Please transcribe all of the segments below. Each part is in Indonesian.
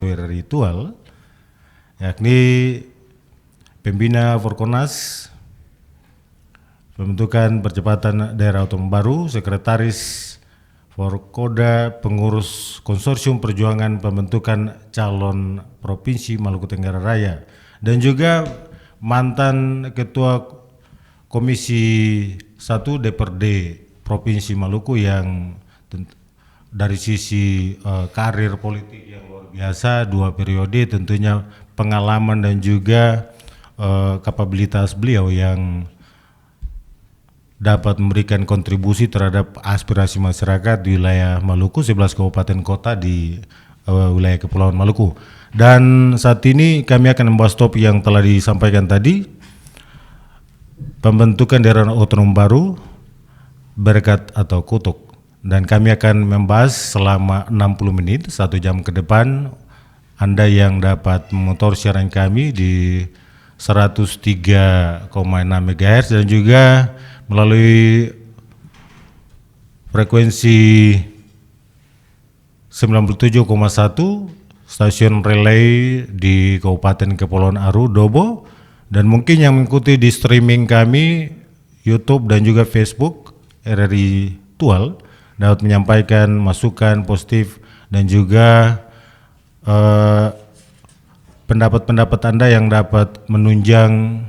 ritual, yakni Pembina Forkonas, Pembentukan Percepatan Daerah Otonom Baru, Sekretaris Forkoda, Pengurus Konsorsium Perjuangan Pembentukan Calon Provinsi Maluku Tenggara Raya, dan juga mantan Ketua Komisi 1 DPRD Provinsi Maluku yang dari sisi karir politik yang luar biasa 2 periode, tentunya pengalaman dan juga kapabilitas beliau yang dapat memberikan kontribusi terhadap aspirasi masyarakat di wilayah Maluku, 11 kabupaten kota di wilayah Kepulauan Maluku. Dan saat ini kami akan membahas topik yang telah disampaikan tadi, pembentukan daerah otonom baru, berkat atau kutuk. Dan kami akan membahas selama 60 menit, 1 jam ke depan. Anda yang dapat memotor siaran kami di 103,6 MHz dan juga melalui frekuensi 97,1 stasiun relay di Kabupaten Kepulauan Aru, Dobo, dan mungkin yang mengikuti di streaming kami YouTube dan juga Facebook RRI Tual dapat menyampaikan masukan positif dan juga pendapat-pendapat Anda yang dapat menunjang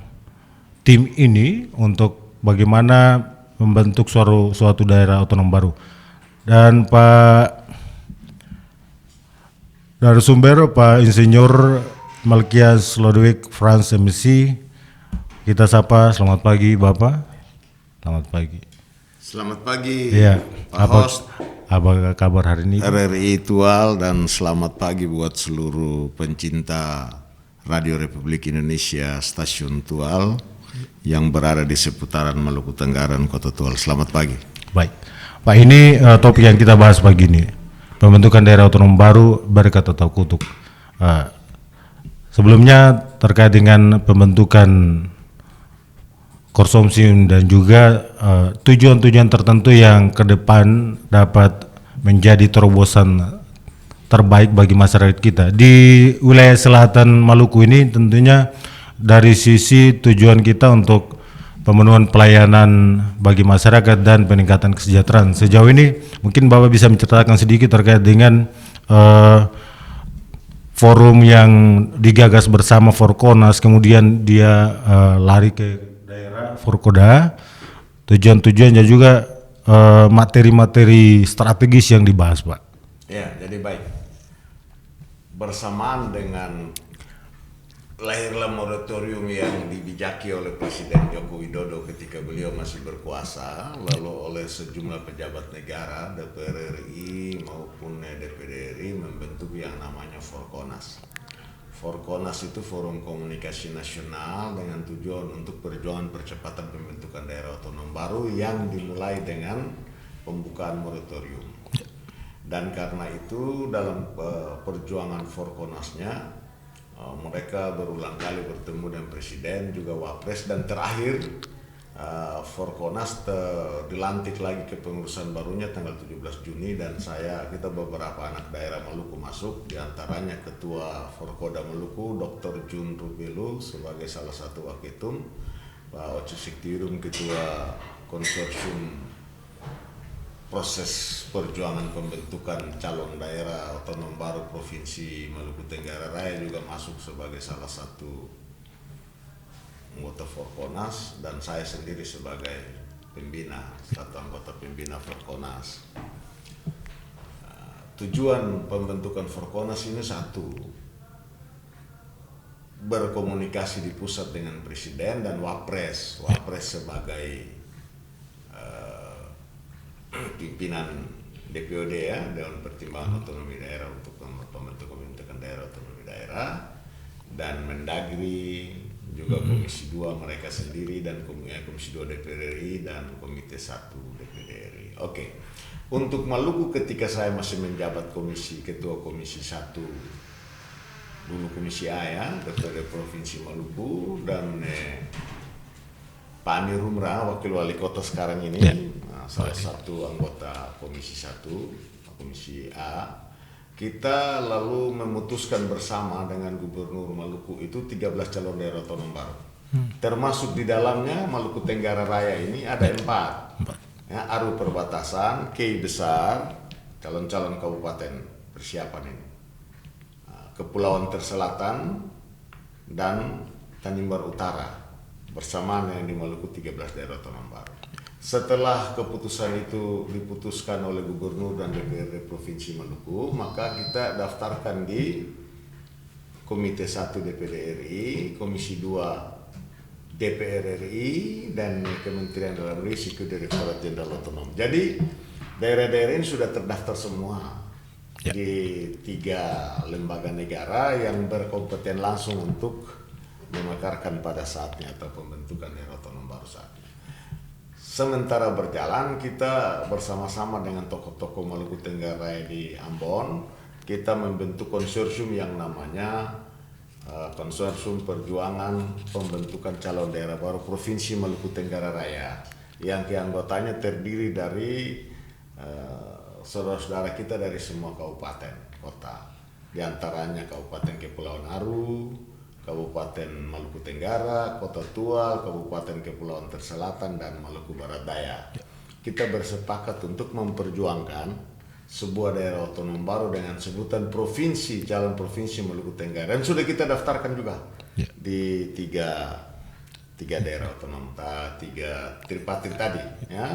tim ini untuk bagaimana membentuk suatu daerah otonom baru. Dan Pak narasumber, Pak Insinyur Malkias Lodewijk Frans MC, kita sapa. Selamat pagi Bapak. Selamat pagi. Selamat pagi, Ya, Pak Host, apa kabar hari ini? RRI Tual, dan selamat pagi buat seluruh pencinta Radio Republik Indonesia Stasiun Tual yang berada di seputaran Maluku Tenggara dan Kota Tual. Selamat pagi. Baik, Pak, ini topik yang kita bahas pagi ini, pembentukan daerah otonom baru, berkat atau kutuk. Sebelumnya terkait dengan pembentukan konsorsium dan juga tujuan-tujuan tertentu yang ke depan dapat menjadi terobosan terbaik bagi masyarakat kita. Di wilayah selatan Maluku ini tentunya dari sisi tujuan kita untuk pemenuhan pelayanan bagi masyarakat dan peningkatan kesejahteraan. Sejauh ini mungkin Bapak bisa menceritakan sedikit terkait dengan forum yang digagas bersama Forkonas, kemudian dia lari ke Forkoda, tujuan-tujuan dan juga materi-materi strategis yang dibahas, Pak. Ya, jadi baik. Bersamaan dengan lahirlah moratorium yang dibijaki oleh Presiden Joko Widodo ketika beliau masih berkuasa, lalu oleh sejumlah pejabat negara, DPR RI maupun DPD RI membentuk yang namanya Forkonas. Forkonas itu Forum Komunikasi Nasional dengan tujuan untuk perjuangan percepatan pembentukan daerah otonom baru yang dimulai dengan pembukaan moratorium. Dan karena itu dalam perjuangan Forkonasnya mereka berulang kali bertemu dengan Presiden, juga Wapres, dan terakhir Forkonas dilantik lagi ke pengurusan barunya tanggal 17 Juni dan kita beberapa anak daerah Maluku masuk, diantaranya Ketua Forkoda Maluku Dr. Jun Rubelu sebagai salah satu waketum, Pak Oce Siktirum Ketua Konsorsium Proses Perjuangan Pembentukan Calon Daerah Otonom Baru Provinsi Maluku Tenggara Raya juga masuk sebagai salah satu anggota Forkonas, dan saya sendiri sebagai satu anggota pembina Forkonas. Tujuan pembentukan Forkonas ini satu, berkomunikasi di pusat dengan Presiden dan Wapres sebagai pimpinan DPOD ya, Dewan Pertimbangan Otonomi Daerah untuk pembentukan daerah otonomi daerah, dan Mendagri juga Komisi 2 mereka sendiri, dan Komisi 2 DPR RI dan Komite 1 DPD RI. Oke. Untuk Maluku ketika saya masih menjabat Ketua Komisi 1, dulu Komisi A ya, DPRD Provinsi Maluku, dan Pak Amir Rumrah, Wakil Wali Kota sekarang ini, salah satu anggota Komisi 1, Komisi A, kita lalu memutuskan bersama dengan Gubernur Maluku itu 13 calon daerah otonom baru. Termasuk di dalamnya Maluku Tenggara Raya ini ada 4. Ya, Aru perbatasan, Kei Besar, calon-calon kabupaten persiapan ini. Kepulauan Terselatan dan Tanimbar Utara bersamaan yang di Maluku 13 daerah otonom baru. Setelah keputusan itu diputuskan oleh Gubernur dan DPRD Provinsi Maluku, maka kita daftarkan di Komite 1 DPD RI, Komisi 2 DPR RI, dan Kementerian Dalam Negeri Siku Direktorat Jenderal Otonom. Jadi daerah-daerah ini sudah terdaftar semua di 3 lembaga negara yang berkompeten langsung untuk memekarkan pada saatnya atau pembentukan daerah otonom baru saatnya. Sementara berjalan, kita bersama-sama dengan tokoh-tokoh Maluku Tenggara di Ambon, kita membentuk konsorsium yang namanya Konsorsium Perjuangan Pembentukan Calon Daerah Baru Provinsi Maluku Tenggara Raya, yang keanggotanya terdiri dari saudara-saudara kita dari semua kabupaten kota, di antaranya Kabupaten Kepulauan Aru, Kabupaten Maluku Tenggara, Kota Tual, Kabupaten Kepulauan Terselatan, dan Maluku Barat Daya. Kita bersepakat untuk memperjuangkan sebuah daerah otonom baru dengan sebutan provinsi, calon provinsi Maluku Tenggara. Dan sudah kita daftarkan juga di tiga daerah otonom, 3 tripartit tadi, ya.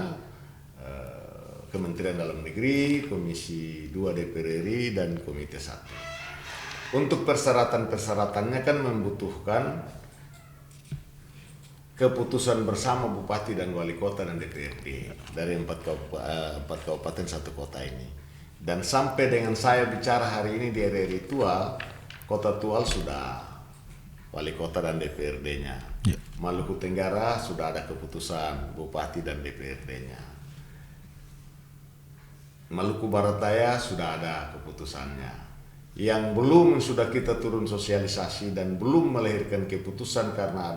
Kementerian Dalam Negeri, Komisi 2 DPR RI, dan Komite 1. Untuk persyaratan-persyaratannya kan membutuhkan keputusan bersama Bupati dan Wali Kota dan DPRD dari 4 kabupaten 1 kota ini. Dan sampai dengan saya bicara hari ini di RRI Tual, Kota Tual sudah Wali Kota dan DPRD-nya. Maluku Tenggara sudah ada keputusan Bupati dan DPRD-nya. Maluku Barat Daya sudah ada keputusannya. Yang belum sudah kita turun sosialisasi dan belum melahirkan keputusan karena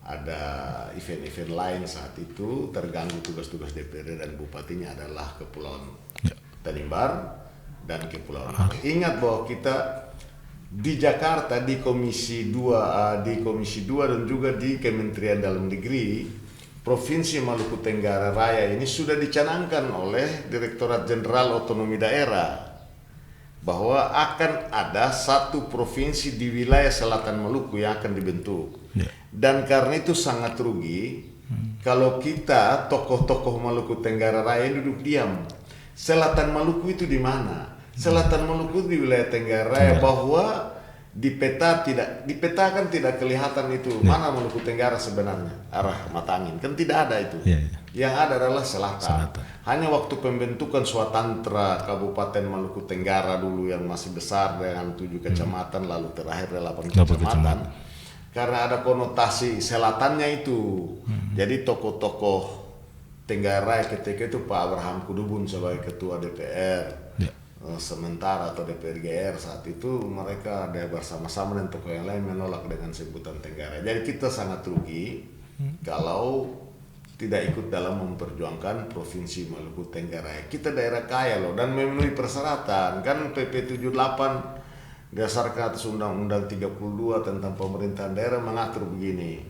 ada event-event lain saat itu, terganggu tugas-tugas DPRD dan bupatinya adalah Kepulauan Tanimbar dan Kepulauan Aru. Ingat bahwa kita di Jakarta di Komisi 2 dan juga di Kementerian Dalam Negeri Provinsi Maluku Tenggara Raya ini sudah dicanangkan oleh Direktorat Jenderal Otonomi Daerah bahwa akan ada satu provinsi di wilayah selatan Maluku yang akan dibentuk. Dan karena itu sangat rugi kalau kita tokoh-tokoh Maluku Tenggara Raya duduk diam. Selatan Maluku itu di mana? Selatan Maluku di wilayah Tenggara Raya, bahwa di peta kan tidak kelihatan itu mana Maluku Tenggara sebenarnya, arah mata angin kan tidak ada itu. Yang ada adalah selatan. Hanya waktu pembentukan Swatantra Kabupaten Maluku Tenggara dulu yang masih besar dengan 7 kecamatan, lalu terakhir 8 kecamatan. Karena ada konotasi selatannya itu. Jadi tokoh-tokoh Tenggara ketika itu Pak Abraham Kudubun sebagai ketua DPR. Sementara atau DPRGR saat itu mereka ada bersama-sama dengan tokoh yang lain menolak dengan sebutan Tenggara. Jadi kita sangat rugi kalau tidak ikut dalam memperjuangkan Provinsi Maluku Tenggara. Kita daerah kaya loh dan memenuhi persyaratan. Kan PP 78 berdasarkan atas Undang-Undang 32 tentang pemerintahan daerah mengatur begini.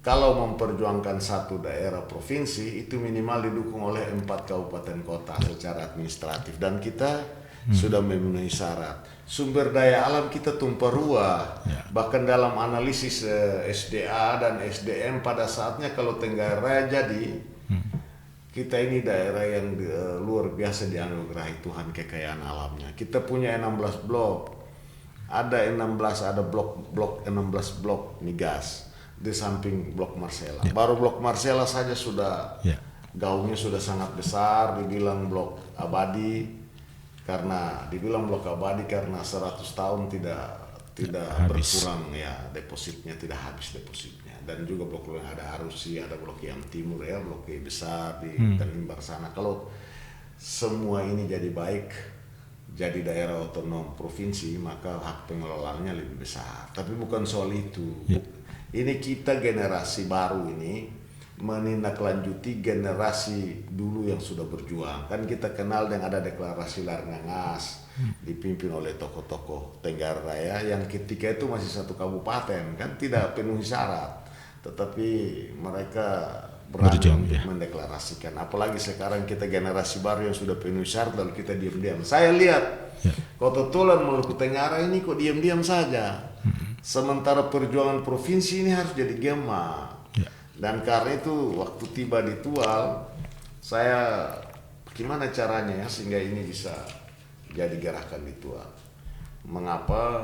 Kalau memperjuangkan satu daerah provinsi itu minimal didukung oleh 4 kabupaten kota secara administratif, dan kita sudah memenuhi syarat. Sumber daya alam kita tumpah ruah, bahkan dalam analisis SDA dan SDM pada saatnya kalau Tenggara Raya jadi, kita ini daerah yang luar biasa dianugerahi Tuhan kekayaan alamnya. Kita punya 16 blok, ada blok 16 blok migas di samping blok Marcella. Baru blok Marcella saja sudah gaungnya sudah sangat besar, dibilang blok abadi. Karena 100 tahun tidak berkurang ya depositnya, tidak habis depositnya. Dan juga blok yang ada Arusi, ada blok yang timur ya, blok yang besar di Tanimbar sana. Kalau semua ini jadi baik, jadi daerah otonom provinsi, maka hak pengelolaannya lebih besar. Tapi bukan soal itu. Ini kita generasi baru ini menindaklanjuti generasi dulu yang sudah berjuang. Kan kita kenal dengan ada deklarasi Larnangas dipimpin oleh tokoh-tokoh Tenggara Raya yang ketika itu masih satu kabupaten, kan tidak penuhi syarat, tetapi mereka berani untuk mendeklarasikan. Apalagi sekarang kita generasi baru yang sudah penuhi syarat lalu kita diam-diam. Saya lihat Kota Tulan Maluku Tenggara ini kok diam-diam saja. Sementara perjuangan provinsi ini harus jadi gema. Dan karena itu waktu tiba di Tual, saya gimana caranya ya sehingga ini bisa jadi gerakan di Tual. Mengapa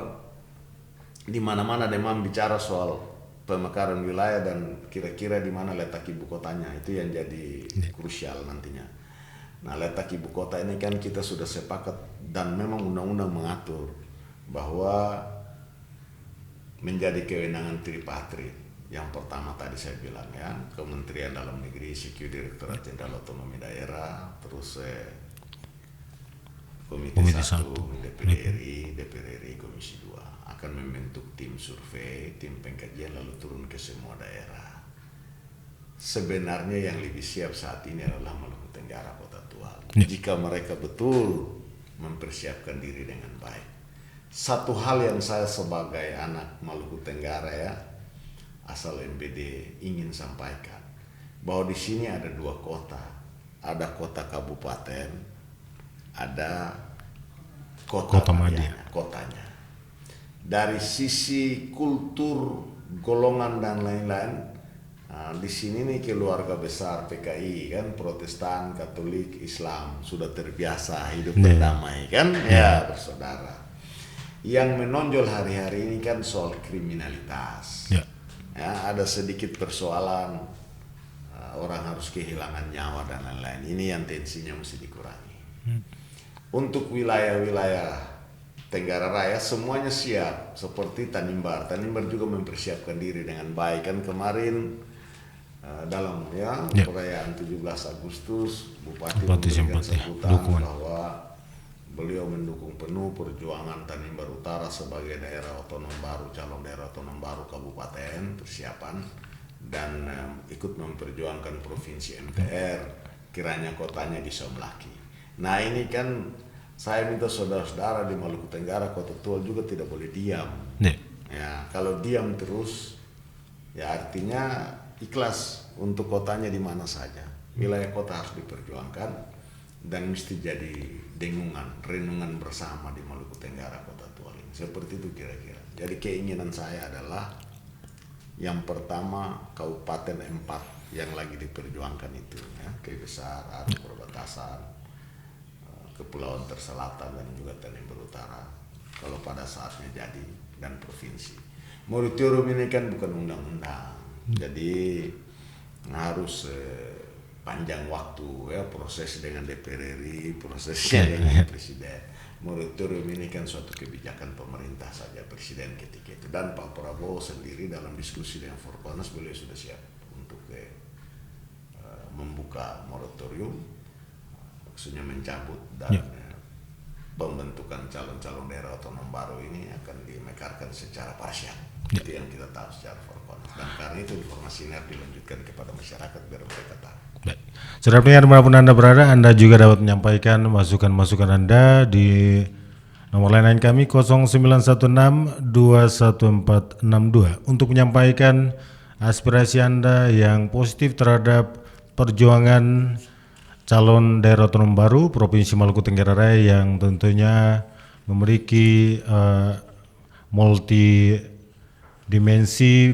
di mana-mana memang bicara soal pemekaran wilayah dan kira-kira di mana letak ibu kotanya, itu yang jadi krusial nantinya. Nah, letak ibu kota ini kan kita sudah sepakat dan memang undang-undang mengatur bahwa menjadi kewenangan tripartit. Yang pertama tadi saya bilang ya, Kementerian Dalam Negeri, CQ Direktorat Jenderal Otonomi Daerah, terus Komite 1, DPR RI, Komisi 2 akan membentuk tim survei, tim pengkajian lalu turun ke semua daerah. Sebenarnya yang lebih siap saat ini adalah Maluku Tenggara Kota Tual. Jika mereka betul mempersiapkan diri dengan baik. Satu hal yang saya sebagai anak Maluku Tenggara ya, asal MPD ingin sampaikan bahwa di sini ada dua kota, ada kota kabupaten, ada kota kotanya. Dari sisi kultur, golongan dan lain-lain, di sini nih keluarga besar PKI kan, Protestan, Katolik, Islam sudah terbiasa hidup berdamai kan, ya bersaudara. Yang menonjol hari-hari ini kan soal kriminalitas. Ya, ada sedikit persoalan orang harus kehilangan nyawa dan lain-lain. Ini yang tensinya mesti dikurangi. Untuk wilayah-wilayah Tenggara Raya semuanya siap, seperti Tanimbar. Tanimbar juga mempersiapkan diri dengan baik kan kemarin dalam perayaan 17 Agustus Bupati memberikan sambutan bahwa beliau mendukung penuh perjuangan Tanimbar Utara sebagai daerah otonom baru, calon daerah otonom baru kabupaten persiapan, dan ikut memperjuangkan provinsi MPR kiranya kotanya bisa melaki. Nah ini kan saya minta saudara-saudara di Maluku Tenggara Kota Tual juga tidak boleh diam. Ya, kalau diam terus ya artinya ikhlas untuk kotanya di mana saja. Wilayah kota harus diperjuangkan dan mesti jadi renungan bersama di Maluku Tenggara Kota Tual ini. Seperti itu kira-kira. Jadi keinginan saya adalah yang pertama Kabupaten 4 yang lagi diperjuangkan itu ya, Kebesaran, perbatasan, Kepulauan Terselatan dan juga Tanimbar Utara kalau pada saatnya jadi, dan provinsi. Moratorium ini kan bukan undang-undang. Jadi harus panjang waktu ya proses dengan DPR RI, prosesnya dengan presiden. Moratorium ini kan suatu kebijakan pemerintah saja, presiden ketika itu, dan Pak Prabowo sendiri dalam diskusi dengan Forkonas beliau sudah siap untuk membuka moratorium, maksudnya mencabut dan pembentukan calon-calon daerah otonom baru ini akan dimekarkan secara parsial. Itu yang kita tahu secara Forkonas, dan karena itu informasi ini harus dilanjutkan kepada masyarakat biar mereka tahu. Baik. Saudara pendengar dimanapun Anda berada, Anda juga dapat menyampaikan masukan-masukan Anda di nomor line kami 0916-21462 untuk menyampaikan aspirasi Anda yang positif terhadap perjuangan calon daerah otonom baru Provinsi Maluku Tenggara Raya yang tentunya memiliki multi dimensi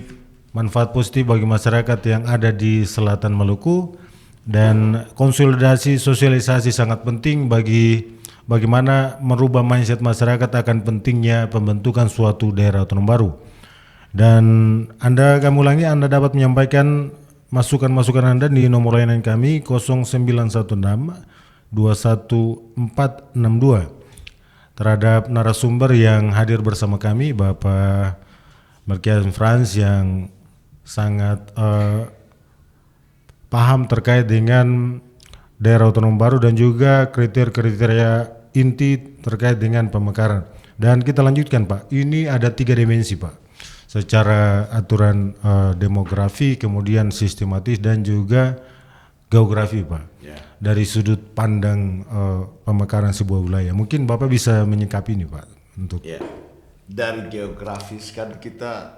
manfaat positif bagi masyarakat yang ada di selatan Maluku, dan konsolidasi sosialisasi sangat penting bagaimana merubah mindset masyarakat akan pentingnya pembentukan suatu daerah otonom baru. Dan kami ulangi, Anda dapat menyampaikan masukan-masukan Anda di nomor layanan kami 0916-21462 terhadap narasumber yang hadir bersama kami, Bapak Melkiades Frans yang sangat paham terkait dengan daerah otonom baru dan juga kriteria inti terkait dengan pemekaran. Dan kita lanjutkan Pak, ini ada 3 dimensi Pak. secara aturan demografi, kemudian sistematis dan juga geografi, Pak. Ya. Dari sudut pandang pemekaran sebuah wilayah. Mungkin Bapak bisa menyikapi ini, Pak, untuk Ya, dari geografis kan kita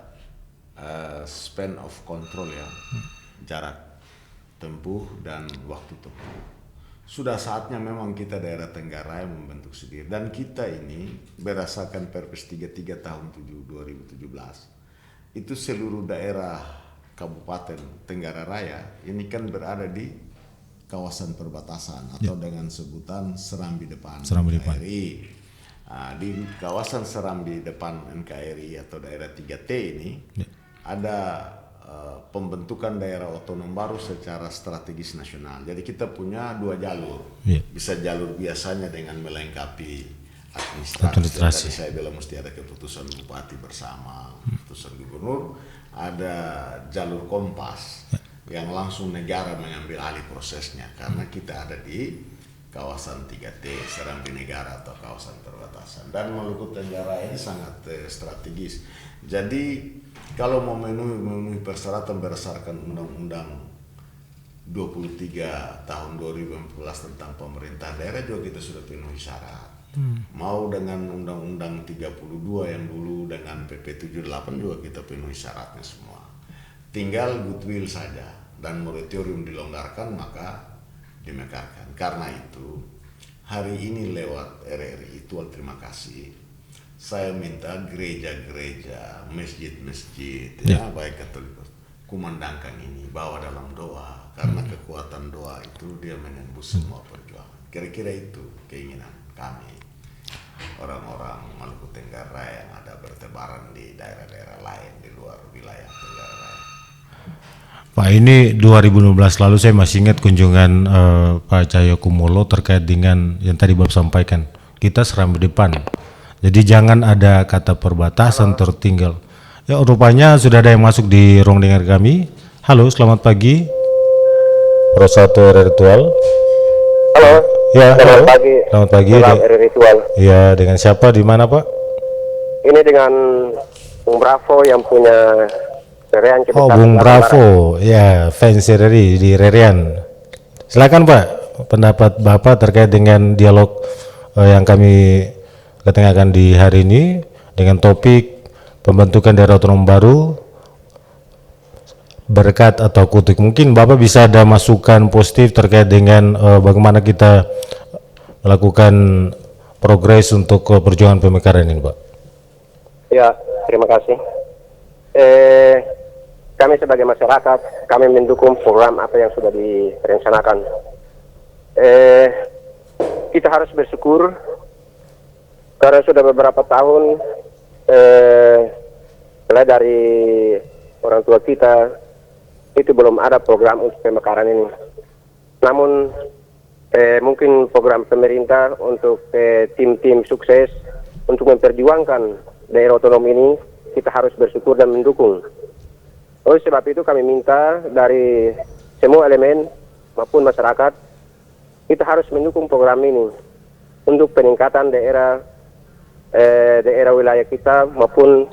span of control ya, jarak tempuh dan waktu tempuh. Sudah saatnya memang kita daerah Tenggaraya membentuk sendiri, dan kita ini berdasarkan Perpres 33 tahun 2017 itu seluruh daerah Kabupaten Tenggara Raya ini kan berada di kawasan perbatasan atau dengan sebutan Serambi Depan Serambi Depan. NKRI. Di kawasan Serambi Depan NKRI atau daerah 3T ini ada pembentukan daerah otonom baru secara strategis nasional. Jadi kita punya dua jalur. Bisa jalur biasanya dengan melengkapi administrasi. Tadi saya bilang mesti ada keputusan bupati bersama keputusan gubernur. Ada jalur kompas yang langsung negara mengambil alih prosesnya karena kita ada di kawasan 3T Serambi Negara atau kawasan perbatasan, dan Maluku Tenggara ini sangat strategis. Jadi kalau memenuhi persyaratan berdasarkan Undang-Undang 23 tahun 2014 tentang pemerintah daerah juga kita sudah penuhi syarat. Mau dengan Undang-Undang 32 yang dulu dengan PP 78 juga kita penuhi syaratnya semua. Tinggal goodwill saja dan moratorium dilonggarkan maka dimekarkan. Karena itu hari ini lewat RRI Itual terima kasih, saya minta gereja-gereja, masjid-masjid ya baik Katolik kumandangkan ini, bawa dalam doa karena kekuatan doa itu dia menembus semua perjuangan. Kira-kira itu keinginan kami orang-orang Maluku Tenggara yang ada bertebaran di daerah-daerah lain di luar wilayah Tenggara Raya. Pak, ini 2016 lalu saya masih ingat kunjungan Pak Cahyokumolo terkait dengan yang tadi Bapak sampaikan. Kita Serambi Depan. Jadi jangan ada kata perbatasan tertinggal. Ya, rupanya sudah ada yang masuk di ruang dengar kami. Halo, selamat pagi. Rosato Ritual. Halo. Ya, selamat halo. pagi. Selamat pagi. Salam Ritual. Ya, dengan siapa di mana, Pak? Ini dengan Bung Bravo yang punya Rerian Oh, Bung Bravo. Ya, fans RRI di Rerian. Silakan, Pak. Pendapat Bapak terkait dengan dialog yang kami ketengahkan di hari ini dengan topik pembentukan daerah otonom baru, berkat atau kutuk. Mungkin Bapak bisa ada masukan positif terkait dengan bagaimana kita melakukan progres untuk perjuangan pemekaran ini, Pak. Ya, terima kasih. Kami sebagai masyarakat, kami mendukung program apa yang sudah direncanakan. Kita harus bersyukur karena sudah beberapa tahun mulai dari orang tua kita itu belum ada program untuk pemekaran ini. Namun mungkin program pemerintah untuk tim-tim sukses untuk memperjuangkan daerah otonom ini, kita harus bersyukur dan mendukung. Oleh sebab itu kami minta dari semua elemen maupun masyarakat, kita harus mendukung program ini untuk peningkatan daerah wilayah kita maupun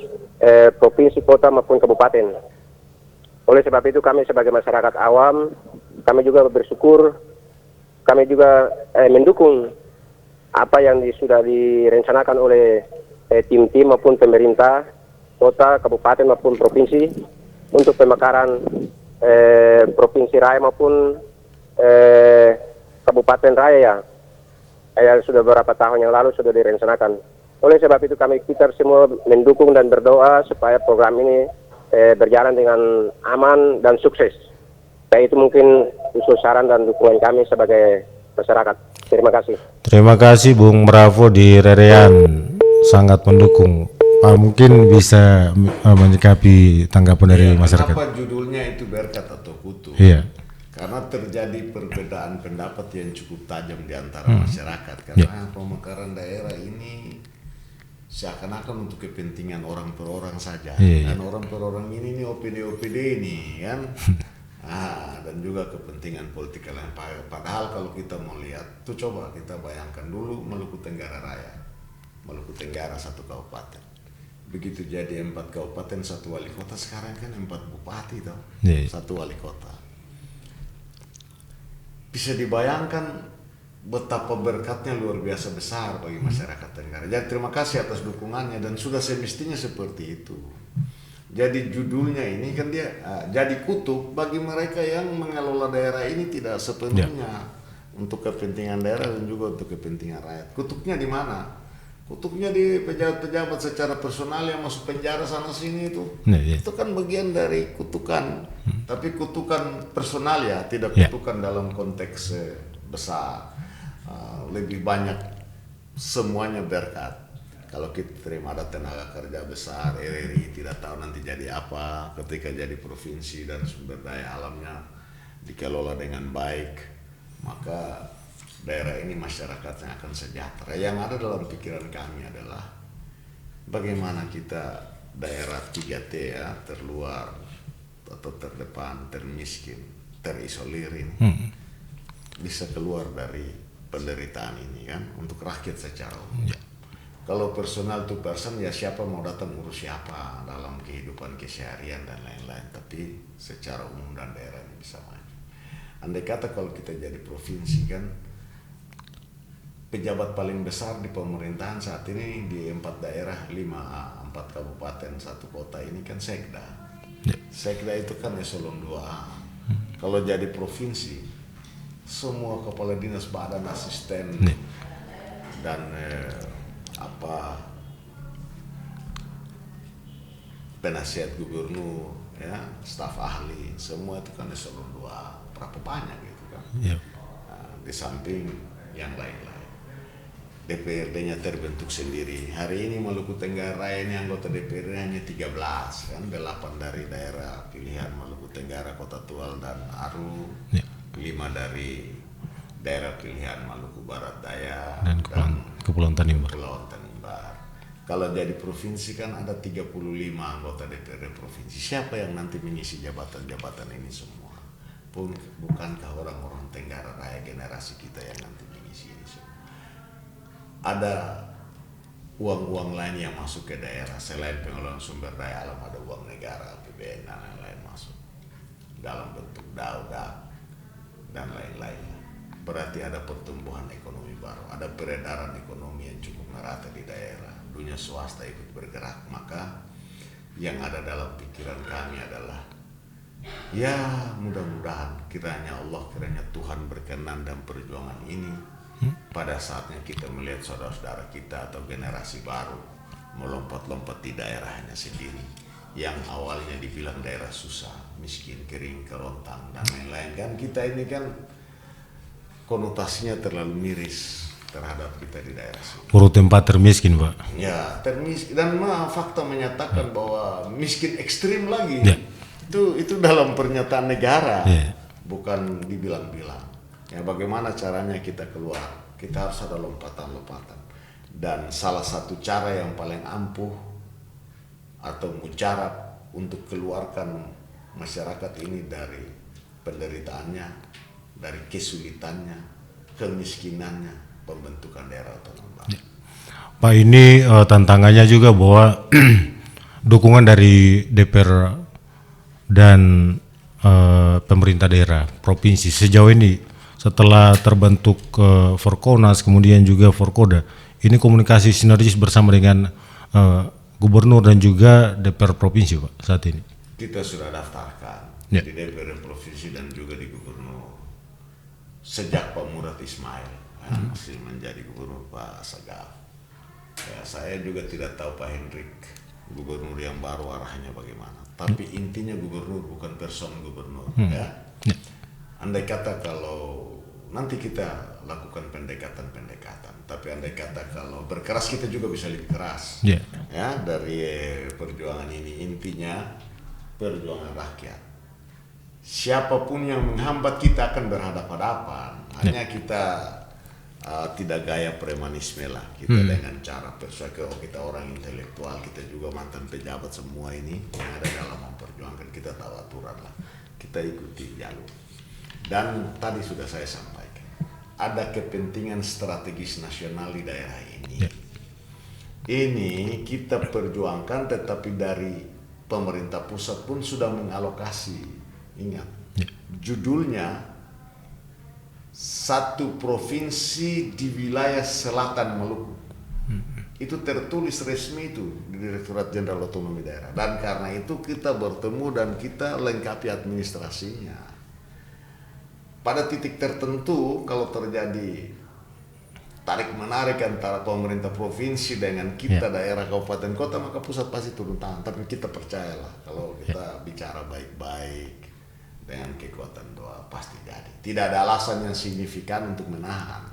provinsi, kota maupun kabupaten. Oleh sebab itu kami sebagai masyarakat awam, kami juga bersyukur, kami juga mendukung apa yang sudah direncanakan oleh tim-tim maupun pemerintah, kota, kabupaten maupun provinsi untuk pemekaran provinsi raya maupun kabupaten raya yang sudah beberapa tahun yang lalu sudah direncanakan. Oleh sebab itu kita semua mendukung dan berdoa supaya program ini berjalan dengan aman dan sukses. Itu mungkin usul saran dan dukungan kami sebagai masyarakat. Terima kasih. Terima kasih Bung Bravo di Rerian, sangat mendukung. Pak mungkin bisa menyikapi tanggapan dari masyarakat. Kenapa judulnya itu berkat atau kutu? Iya. Karena terjadi perbedaan pendapat yang cukup tajam di antara masyarakat. Karena pemekaran daerah ini seakan-akan untuk kepentingan orang per orang saja. Dan orang per orang ini OPD ini kan. Dan juga kepentingan politik lain. Padahal kalau kita mau lihat, tuh coba kita bayangkan dulu Maluku Tenggara Raya. Maluku Tenggara satu kabupaten. begitu jadi 4 kabupaten 1 wali kota, sekarang kan 4 bupati toh, Iya. 1 wali kota. Bisa dibayangkan betapa berkatnya luar biasa besar bagi masyarakat Tenggara. Jadi terima kasih atas dukungannya, dan sudah semestinya seperti itu. Jadi judulnya ini kan dia jadi kutuk bagi mereka yang mengelola daerah ini tidak sepenuhnya untuk kepentingan daerah dan juga untuk kepentingan rakyat. Kutuknya di mana? Kutuknya di pejabat-pejabat secara personal yang masuk penjara sana sini itu. Iya. Itu kan bagian dari kutukan. Tapi kutukan personal ya, tidak Ya. kutukan dalam konteks besar. Lebih banyak semuanya berkat. Kalau kita terima ada tenaga kerja besar, RRI tidak tahu nanti jadi apa ketika jadi provinsi dan sumber daya alamnya dikelola dengan baik, maka daerah ini masyarakatnya akan sejahtera. Yang ada dalam pikiran kami adalah bagaimana kita daerah 3T ya, terluar atau terdepan, termiskin, terisolir ini bisa keluar dari penderitaan ini kan untuk rakyat secara umum. Kalau personal to person ya siapa mau datang urus siapa dalam kehidupan keseharian dan lain-lain, tapi secara umum dan daerah ini bisa maju. Andai kata kalau kita jadi provinsi kan, pejabat paling besar di pemerintahan saat ini di 4 daerah, 4 kabupaten, 1 kota ini kan sekda. Sekda itu kan eselon 2A. Kalau jadi provinsi, semua kepala dinas, badan, asisten dan penasihat gubernur ya, staf ahli, semua itu kan eselon 2A. Berapa banyak gitu kan. Di samping yang lain-lain, DPRD-nya terbentuk sendiri. Hari ini Maluku Tenggara ini anggota DPRD hanya 13 kan, 8 dari daerah pilihan Maluku Tenggara, Kota Tual dan Aru, 5 dari daerah pilihan Maluku Barat Daya Dan Kepulauan Tanimbar. Kepulauan Tanimbar. Kalau jadi provinsi kan ada 35 anggota DPRD provinsi. Siapa yang nanti mengisi jabatan-jabatan ini semua? Bukankah orang-orang Tenggara Raya generasi kita yang nanti mengisi ini semua? Ada uang-uang lain yang masuk ke daerah selain pengelolaan sumber daya alam, ada uang negara, APBN dan lain-lain masuk dalam bentuk daudak dan lain-lain. Berarti ada pertumbuhan ekonomi baru, ada peredaran ekonomi yang cukup merata di daerah, dunia swasta ikut bergerak. Maka yang ada dalam pikiran kami adalah ya mudah-mudahan kiranya Tuhan berkenan dan perjuangan ini pada saatnya kita melihat saudara-saudara kita atau generasi baru melompat-lompat di daerahnya sendiri yang awalnya dibilang daerah susah, miskin, kering, kerontang dan lain-lain. Kan kita ini kan konotasinya terlalu miris terhadap kita di daerah sini. Urut 4 termiskin, Pak. Ya, termiskin, dan fakta menyatakan bahwa miskin ekstrim lagi. Ya. Itu dalam pernyataan negara, Ya. bukan dibilang-bilang. Ya, bagaimana caranya kita keluar? Kita harus ada lompatan-lompatan. Dan salah satu cara yang paling ampuh atau mujarab untuk keluarkan masyarakat ini dari penderitaannya, dari kesulitannya, kemiskinannya, pembentukan daerah otonom baru. Pak, ini tantangannya juga bahwa dukungan dari DPR dan pemerintah daerah provinsi sejauh ini setelah terbentuk Forkonas kemudian juga Forkoda, ini komunikasi sinergis bersama dengan gubernur dan juga DPR provinsi, Pak, saat ini. Kita sudah daftarkan Ya. di DPR provinsi dan juga di gubernur sejak Pak Murad Ismail masih menjadi gubernur Pak Sagaf. Ya, saya juga tidak tahu Pak Hendrik gubernur yang baru arahnya bagaimana. Tapi intinya gubernur bukan person gubernur. Ya. Andai kata kalau nanti kita lakukan pendekatan-pendekatan, tapi andai kata kalau berkeras kita juga bisa lebih keras. Ya. Ya, dari perjuangan ini intinya perjuangan rakyat. Siapapun yang menghambat kita akan berhadapan-hadapan. Hanya kita tidak gaya premanisme lah. Kita dengan cara persuasi, kita orang intelektual, kita juga mantan pejabat semua ini yang ada dalam memperjuangkan, kita tahu aturan lah. Kita ikuti jalur. Dan tadi sudah saya sampaikan, ada kepentingan strategis nasional di daerah ini. ini kita perjuangkan, tetapi dari pemerintah pusat pun sudah mengalokasi. Ingat, judulnya satu provinsi di wilayah selatan Maluku. Itu tertulis resmi itu di Direktorat Jenderal Otonomi Daerah. Dan karena itu kita bertemu dan kita lengkapi administrasinya. Pada titik tertentu kalau terjadi tarik menarik antara pemerintah provinsi dengan kita daerah kabupaten kota, maka pusat pasti turun tangan. Tapi kita percayalah kalau kita bicara baik-baik dengan kekuatan doa pasti jadi. Tidak ada alasan yang signifikan untuk menahan.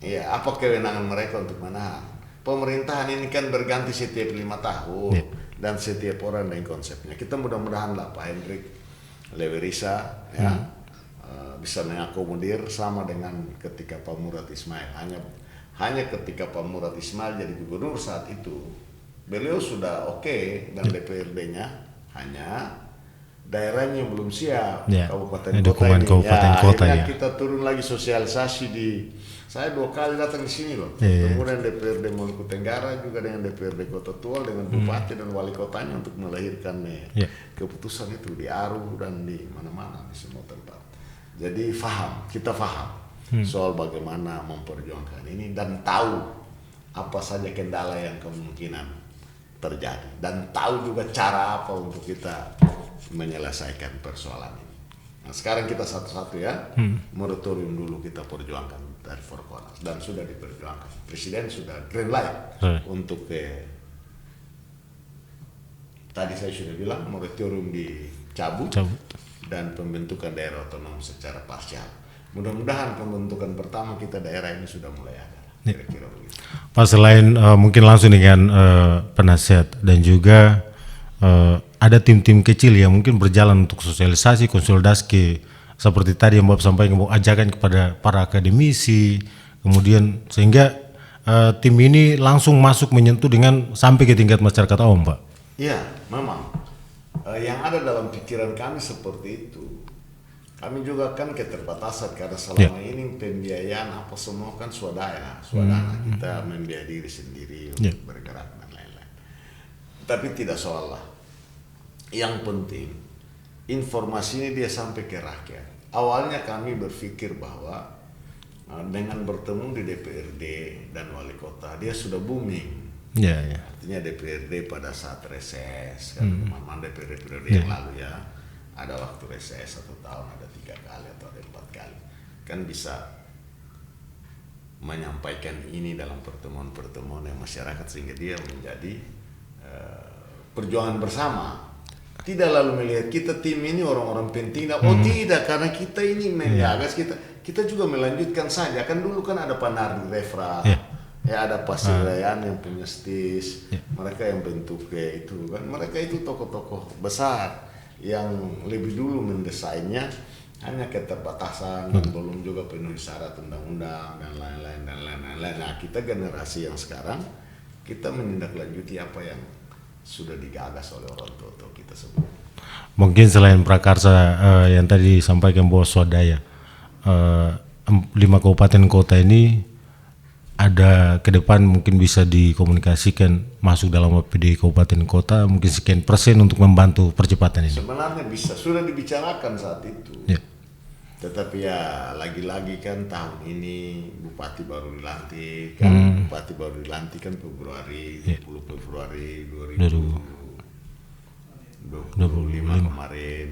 Iya, apa kewenangan mereka untuk menahan? Pemerintahan ini kan berganti setiap 5 tahun dan setiap orang dengan konsepnya. Kita mudah-mudahan lah Pak Hendrik Lewerisa bisa mengakomodir sama dengan ketika Pak Murad Ismail. Hanya ketika Pak Murad Ismail jadi gubernur saat itu, beliau sudah oke dan DPRD-nya hanya daerahnya belum siap. Kabupaten kota ini. Kabupaten kota akhirnya kita turun lagi sosialisasi di. Saya 2 kali datang di sini loh. Kemudian DPRD Maluku Tenggara juga dengan DPRD Kota Tual dengan bupati dan wali kotanya untuk melahirkan keputusan itu di Aru dan di mana-mana di semua tempat. Jadi kita paham soal bagaimana memperjuangkan ini dan tahu apa saja kendala yang kemungkinan terjadi dan tahu juga cara apa untuk kita menyelesaikan persoalan ini. Nah, sekarang kita satu-satu ya, moratorium dulu kita perjuangkan dari Forkonas dan sudah diperjuangkan. Presiden sudah green light untuk tadi saya sudah bilang moratorium dicabut dan pembentukan daerah otonom secara parsial. Mudah-mudahan pembentukan pertama kita daerah ini sudah mulai ada. Kira-kira begitu. Pak, selain mungkin langsung dengan penasihat dan juga ada tim-tim kecil yang mungkin berjalan untuk sosialisasi, konsolidasi seperti tadi yang Bapak sampaikan, ajakan kepada para akademisi, kemudian sehingga tim ini langsung masuk menyentuh dengan sampai ke tingkat masyarakat awam, Pak. Iya, memang yang ada dalam pikiran kami seperti itu. Kami juga kan keterbatasan karena selama ini pembiayaan apa semua kan swadaya, kita membiayai diri sendiri untuk bergerak dan lain-lain. Tapi tidak soal lah. Yang penting informasi ini dia sampai ke rakyat. Awalnya kami berpikir bahwa dengan bertemu di DPRD dan wali kota dia sudah booming. Artinya DPRD pada saat reses kan kemarin DPRD periode yang lalu ya ada waktu reses 1 tahun ada 3 kali atau ada 4 kali kan bisa menyampaikan ini dalam pertemuan-pertemuan yang masyarakat sehingga dia menjadi perjuangan bersama. Tidak lalu melihat kita tim ini orang-orang penting. Tidak, karena kita ini menggagas, kita juga melanjutkan saja. Kan dulu kan ada Panardi Refra, ada Pasirayan yang punya STIS, mereka yang bentuk itu kan. Mereka itu tokoh-tokoh besar yang lebih dulu mendesainnya, hanya keterbatasan dan belum juga penuhi syarat undang-undang dan lain-lain. Nah, kita generasi yang sekarang kita menindaklanjuti apa yang sudah digagas oleh orang tua kita semua. Mungkin selain prakarsa yang tadi disampaikan bahwa swadaya 5 kabupaten kota ini ada ke depan mungkin bisa dikomunikasikan masuk dalam APD kabupaten kota mungkin sekian persen untuk membantu percepatan ini. Sebenarnya bisa, sudah dibicarakan saat itu. Tetapi ya lagi-lagi kan tahun ini bupati baru dilantik kan, bupati baru dilantik kan Februari, 20 Februari 2025 kemarin,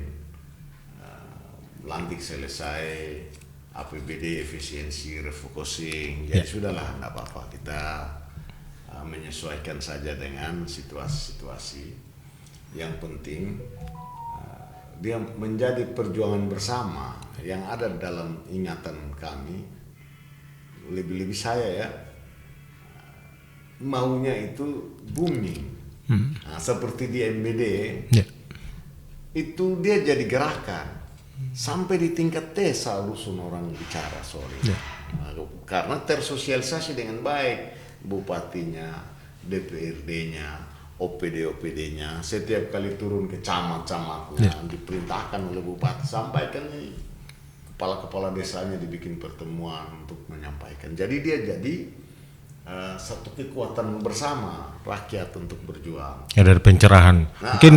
lantik selesai, APBD efisiensi refocusing, jadi sudahlah nggak apa-apa kita menyesuaikan saja dengan situasi-situasi. Yang penting dia menjadi perjuangan bersama yang ada dalam ingatan kami, lebih-lebih saya ya, maunya itu booming. Nah, seperti di MBD itu dia jadi gerakan sampai di tingkat desa rusun orang bicara nah, karena tersosialisasi dengan baik, bupatinya, DPRD-nya, OPD-nya, setiap kali turun ke camat-camatnya diperintahkan oleh bupati sampaikan ini, kepala-kepala desanya dibikin pertemuan untuk menyampaikan. Jadi dia jadi satu kekuatan bersama rakyat untuk berjuang. Ya, dari pencerahan. Nah, Mungkin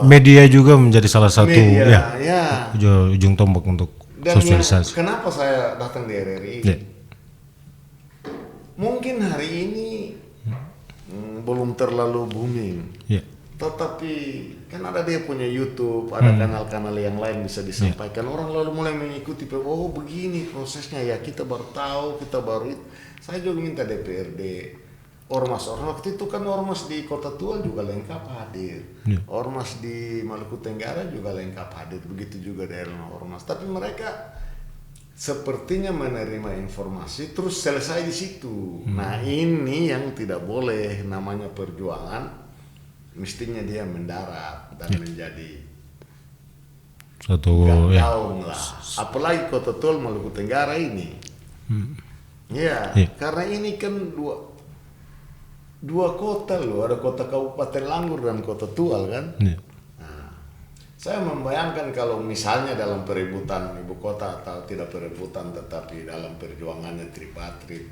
media juga menjadi salah satu Media, ujung tombak untuk Dan sosialisasi. kenapa saya datang di RRI ini? Ya. Mungkin hari ini belum terlalu booming, Ya. tetapi kan ada dia punya YouTube, ada kanal-kanal yang lain bisa disampaikan. Orang lalu mulai mengikuti, oh begini prosesnya ya, kita baru tahu, kita baru itu. Saya juga minta DPRD, ormas waktu itu kan ormas di Kota Tua juga lengkap hadir, ormas di Maluku Tenggara juga lengkap hadir, begitu juga daerah ormas. Tapi mereka sepertinya menerima informasi terus selesai di situ. Nah ini yang tidak boleh, namanya perjuangan. Mestinya dia mendarat dan menjadi Satu gaung lah. Apalagi Kota Tol Maluku Tenggara ini. Ya, karena ini kan dua kota loh, ada kota Kabupaten Langgur dan Kota Tual kan. Nah, saya membayangkan kalau misalnya dalam perebutan ibu kota atau tidak perebutan tetapi dalam perjuangannya tripartit,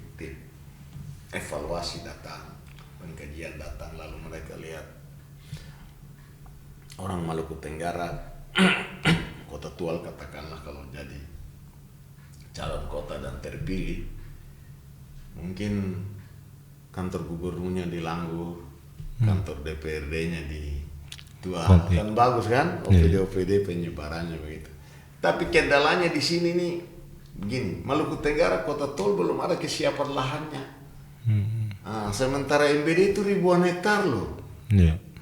evaluasi datang, pengkajian datang, lalu mereka lihat orang Maluku Tenggara, Kota Tual katakanlah kalau jadi calon kota dan terpilih, mungkin kantor gubernurnya di Langgur, kantor DPRD-nya di Tual, kan bagus kan? OPD penyebarannya begitu. Tapi kendalanya di sini nih, begini, Maluku Tenggara Kota Tol belum ada kesiapan lahannya. Sementara MBD itu ribuan hektar loh.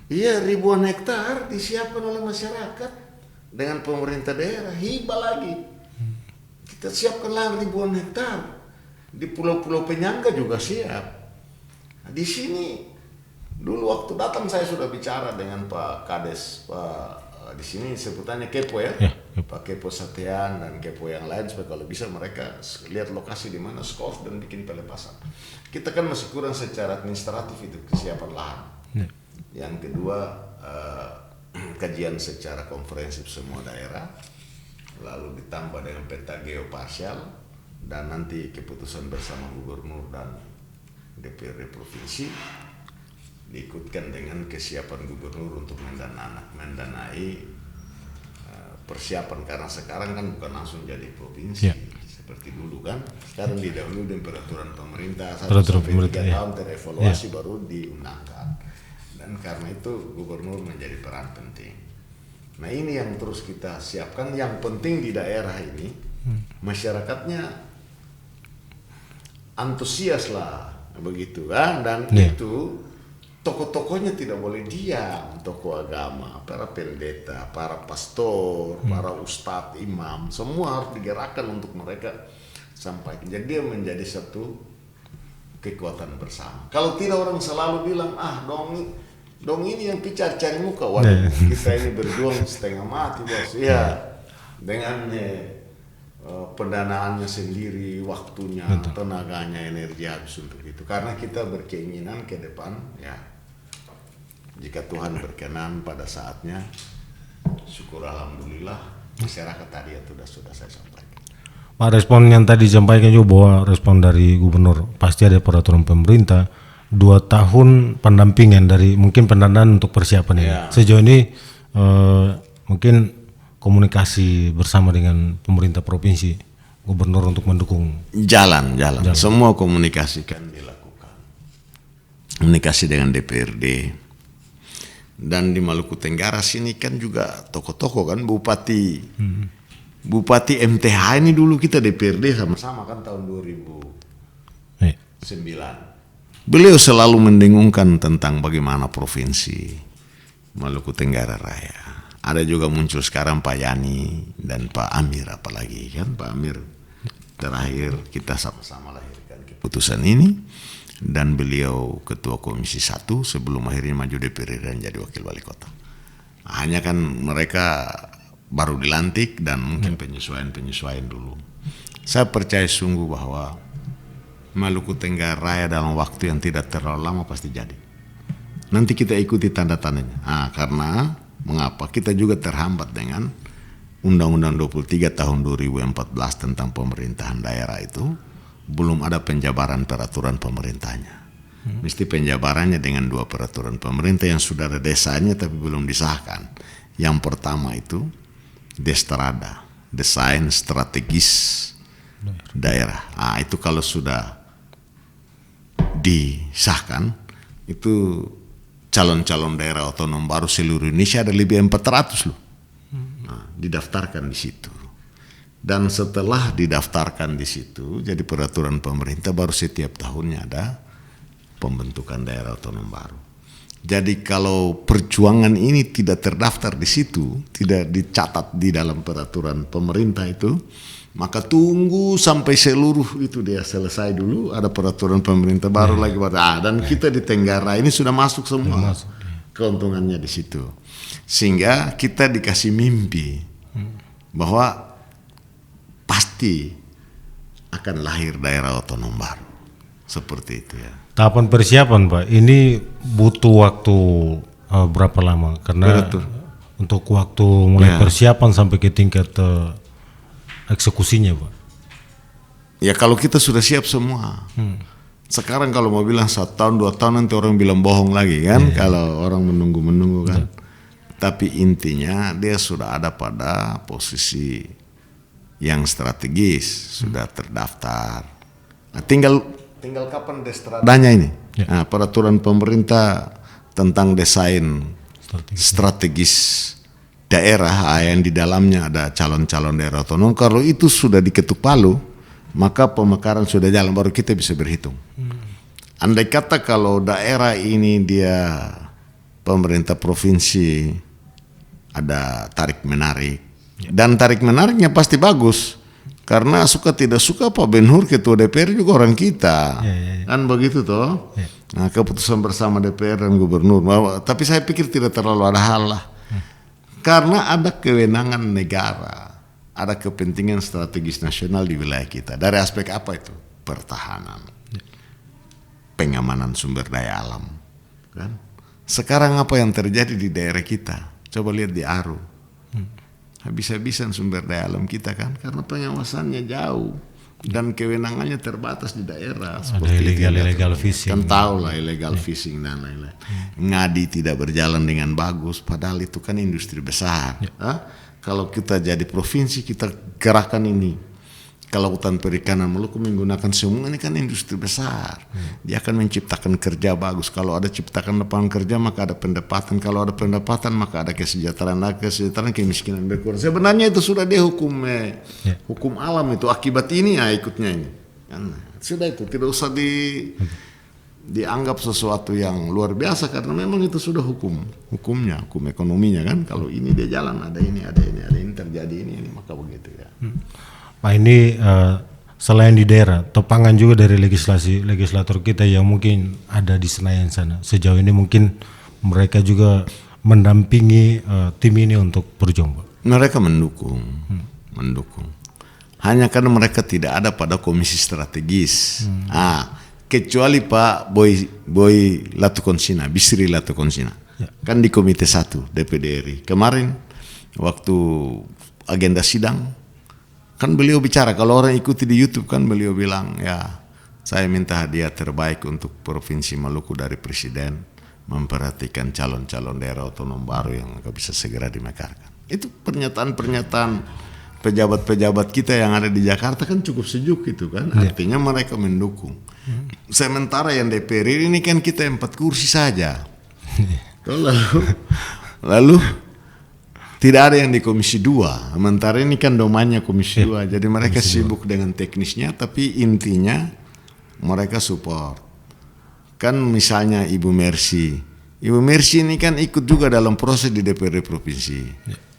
Iya, ribuan hektar disiapkan oleh masyarakat dengan pemerintah daerah, hibah lagi. Kita siapkan lahan ribuan hektar. Di pulau-pulau penyangga juga siap. Nah, di sini dulu waktu datang saya sudah bicara dengan Pak Kades, di sini sebutannya Kepo ya, Pak Kepo Satean dan Kepo yang lain, supaya kalau bisa mereka lihat lokasi di mana skors dan bikin pelepasan. Kita kan masih kurang secara administratif itu kesiapan lahan. Yang kedua, kajian secara komprehensif semua daerah, lalu ditambah dengan peta geoparsial, dan nanti keputusan bersama gubernur dan DPRD provinsi, diikutkan dengan kesiapan gubernur untuk mendanai persiapan, karena sekarang kan bukan langsung jadi provinsi seperti dulu kan. Sekarang didahului dengan peraturan pemerintah 1-3 tahun terevaluasi baru diundangkan. Dan karena itu gubernur menjadi peran penting. Nah ini yang terus kita siapkan. Yang penting di daerah ini masyarakatnya antusias lah begitu kan. Dan itu tokoh-tokohnya tidak boleh diam. Tokoh agama, para pendeta, para pastor, para ustadz, imam, semua harus digerakkan untuk mereka sampaikan. Jadi dia menjadi satu kekuatan bersama. Kalau tidak orang selalu bilang dong ini yang cari muka, waduh kita ini berjuang setengah mati bos. Ya, dengan pendanaannya sendiri, waktunya, tenaganya, energi habis untuk itu. Karena kita berkeinginan ke depan ya, jika Tuhan berkenan pada saatnya, syukur alhamdulillah masyarakat tadi yang sudah saya sampaikan. Pak, respon yang tadi disampaikan juga bahwa respon dari gubernur pasti ada peraturan pemerintah 2 tahun pendampingan dari mungkin pendanaan untuk persiapan ini. Sejauh ini mungkin komunikasi bersama dengan pemerintah provinsi, gubernur untuk mendukung. Jalan. Semua komunikasi kan dilakukan. Komunikasi dengan DPRD. Dan di Maluku Tenggara sini kan juga tokoh-tokoh kan, Bupati MTH ini dulu kita DPRD sama-sama kan tahun 2009. Beliau selalu mendengungkan tentang bagaimana provinsi Maluku Tenggara Raya. Ada juga muncul sekarang Pak Yani dan Pak Amir, apalagi kan Pak Amir terakhir kita sama-sama lahirkan keputusan ini, dan beliau ketua Komisi 1 sebelum akhirnya maju DPRD dan jadi wakil wali kota. Hanya kan mereka baru dilantik dan mungkin penyesuaian dulu. Saya percaya sungguh bahwa Maluku Tenggara Raya dalam waktu yang tidak terlalu lama pasti jadi. Nanti kita ikuti tanda-tandanya. Karena mengapa? Kita juga terhambat dengan Undang-Undang 23 tahun 2014 tentang pemerintahan daerah itu. belum ada penjabaran peraturan pemerintahnya. Mesti penjabarannya dengan 2 peraturan pemerintah yang sudah ada desanya tapi belum disahkan. Yang pertama itu Destrada, desain strategis daerah. Itu kalau sudah disahkan, itu calon-calon daerah otonom baru seluruh Indonesia ada lebih 400 loh. Didaftarkan di situ. Dan setelah didaftarkan di situ, jadi peraturan pemerintah baru setiap tahunnya ada pembentukan daerah otonom baru. Jadi kalau perjuangan ini tidak terdaftar di situ, tidak dicatat di dalam peraturan pemerintah itu, maka tunggu sampai seluruh itu dia selesai dulu, ada peraturan pemerintah baru lagi. Dan kita di Tenggara ini sudah masuk semua keuntungannya di situ. Sehingga kita dikasih mimpi bahwa pasti akan lahir daerah otonom baru. Seperti itu ya. Tahapan persiapan Pak, ini butuh waktu berapa lama? Karena untuk waktu mulai persiapan sampai ke tingkat eksekusinya Pak. Ya kalau kita sudah siap semua. Sekarang kalau mau bilang 1 tahun 2 tahun nanti orang bilang bohong lagi kan. Kalau orang menunggu kan. Tapi intinya dia sudah ada pada posisi yang strategis, sudah terdaftar. Nah, tinggal kapan Destradanya ini. Nah, peraturan pemerintah tentang desain strategis daerah yang di dalamnya ada calon-calon daerah otonom. Kalau itu sudah diketuk palu, maka pemekaran sudah jalan, baru kita bisa berhitung. Andai kata kalau daerah ini dia pemerintah provinsi ada tarik menarik, dan tarik menariknya pasti bagus. Karena suka tidak suka Pak Ben-Hur ketua DPR juga orang kita, kan begitu toh. Nah, keputusan bersama DPR dan gubernur. Tapi saya pikir tidak terlalu ada hal lah, karena ada kewenangan negara, ada kepentingan strategis nasional di wilayah kita. Dari aspek apa itu? Pertahanan, pengamanan sumber daya alam, kan. Sekarang apa yang terjadi di daerah kita? Coba lihat di Aru. Habis-habisan sumber daya alam kita kan, karena pengawasannya jauh dan kewenangannya terbatas di daerah. Ada illegal fishing. Kan tahu lah illegal fishing dan lain-lain. Ngadi tidak berjalan dengan bagus, padahal itu kan industri besar. Kalau kita jadi provinsi, kita gerakan ini. Kelautan perikanan Maluku menggunakan semua ini kan industri besar. Dia akan menciptakan kerja bagus. Kalau ada ciptakan lapangan kerja, maka ada pendapatan. Kalau ada pendapatan, maka ada kesejahteraan. Kemiskinan berkurang. Sebenarnya itu sudah dia hukum alam itu. Akibat ini ikutnya ini. Sudah itu, tidak usah dianggap sesuatu yang luar biasa, karena memang itu sudah hukum ekonominya kan. Kalau ini dia jalan, ada ini terjadi ini maka begitu ya. Pak, ini selain di daerah, topangan juga dari legislator kita yang mungkin ada di Senayan sana. Sejauh ini mungkin mereka juga mendampingi tim ini untuk berjuang, Pak. Mereka mendukung. Hanya karena mereka tidak ada pada komisi strategis. Kecuali Pak Boy Latukonsina, Bisri Latukonsina. Kan di Komite 1 DPD RI. Kemarin waktu agenda sidang, kan beliau bicara, kalau orang ikuti di YouTube kan beliau bilang, ya saya minta hadiah terbaik untuk Provinsi Maluku dari Presiden, memperhatikan calon-calon daerah otonom baru yang bisa segera dimekarkan. Itu pernyataan-pernyataan pejabat-pejabat kita yang ada di Jakarta kan cukup sejuk gitu kan, artinya mereka mendukung. Sementara yang DPR ini kan kita 4 kursi saja. Lalu tidak ada yang di Komisi 2. Sementara ini kan domainnya Komisi 2. Jadi mereka sibuk dengan teknisnya, tapi intinya mereka support. Kan misalnya Ibu Mercy ini kan ikut juga dalam proses di DPRD Provinsi.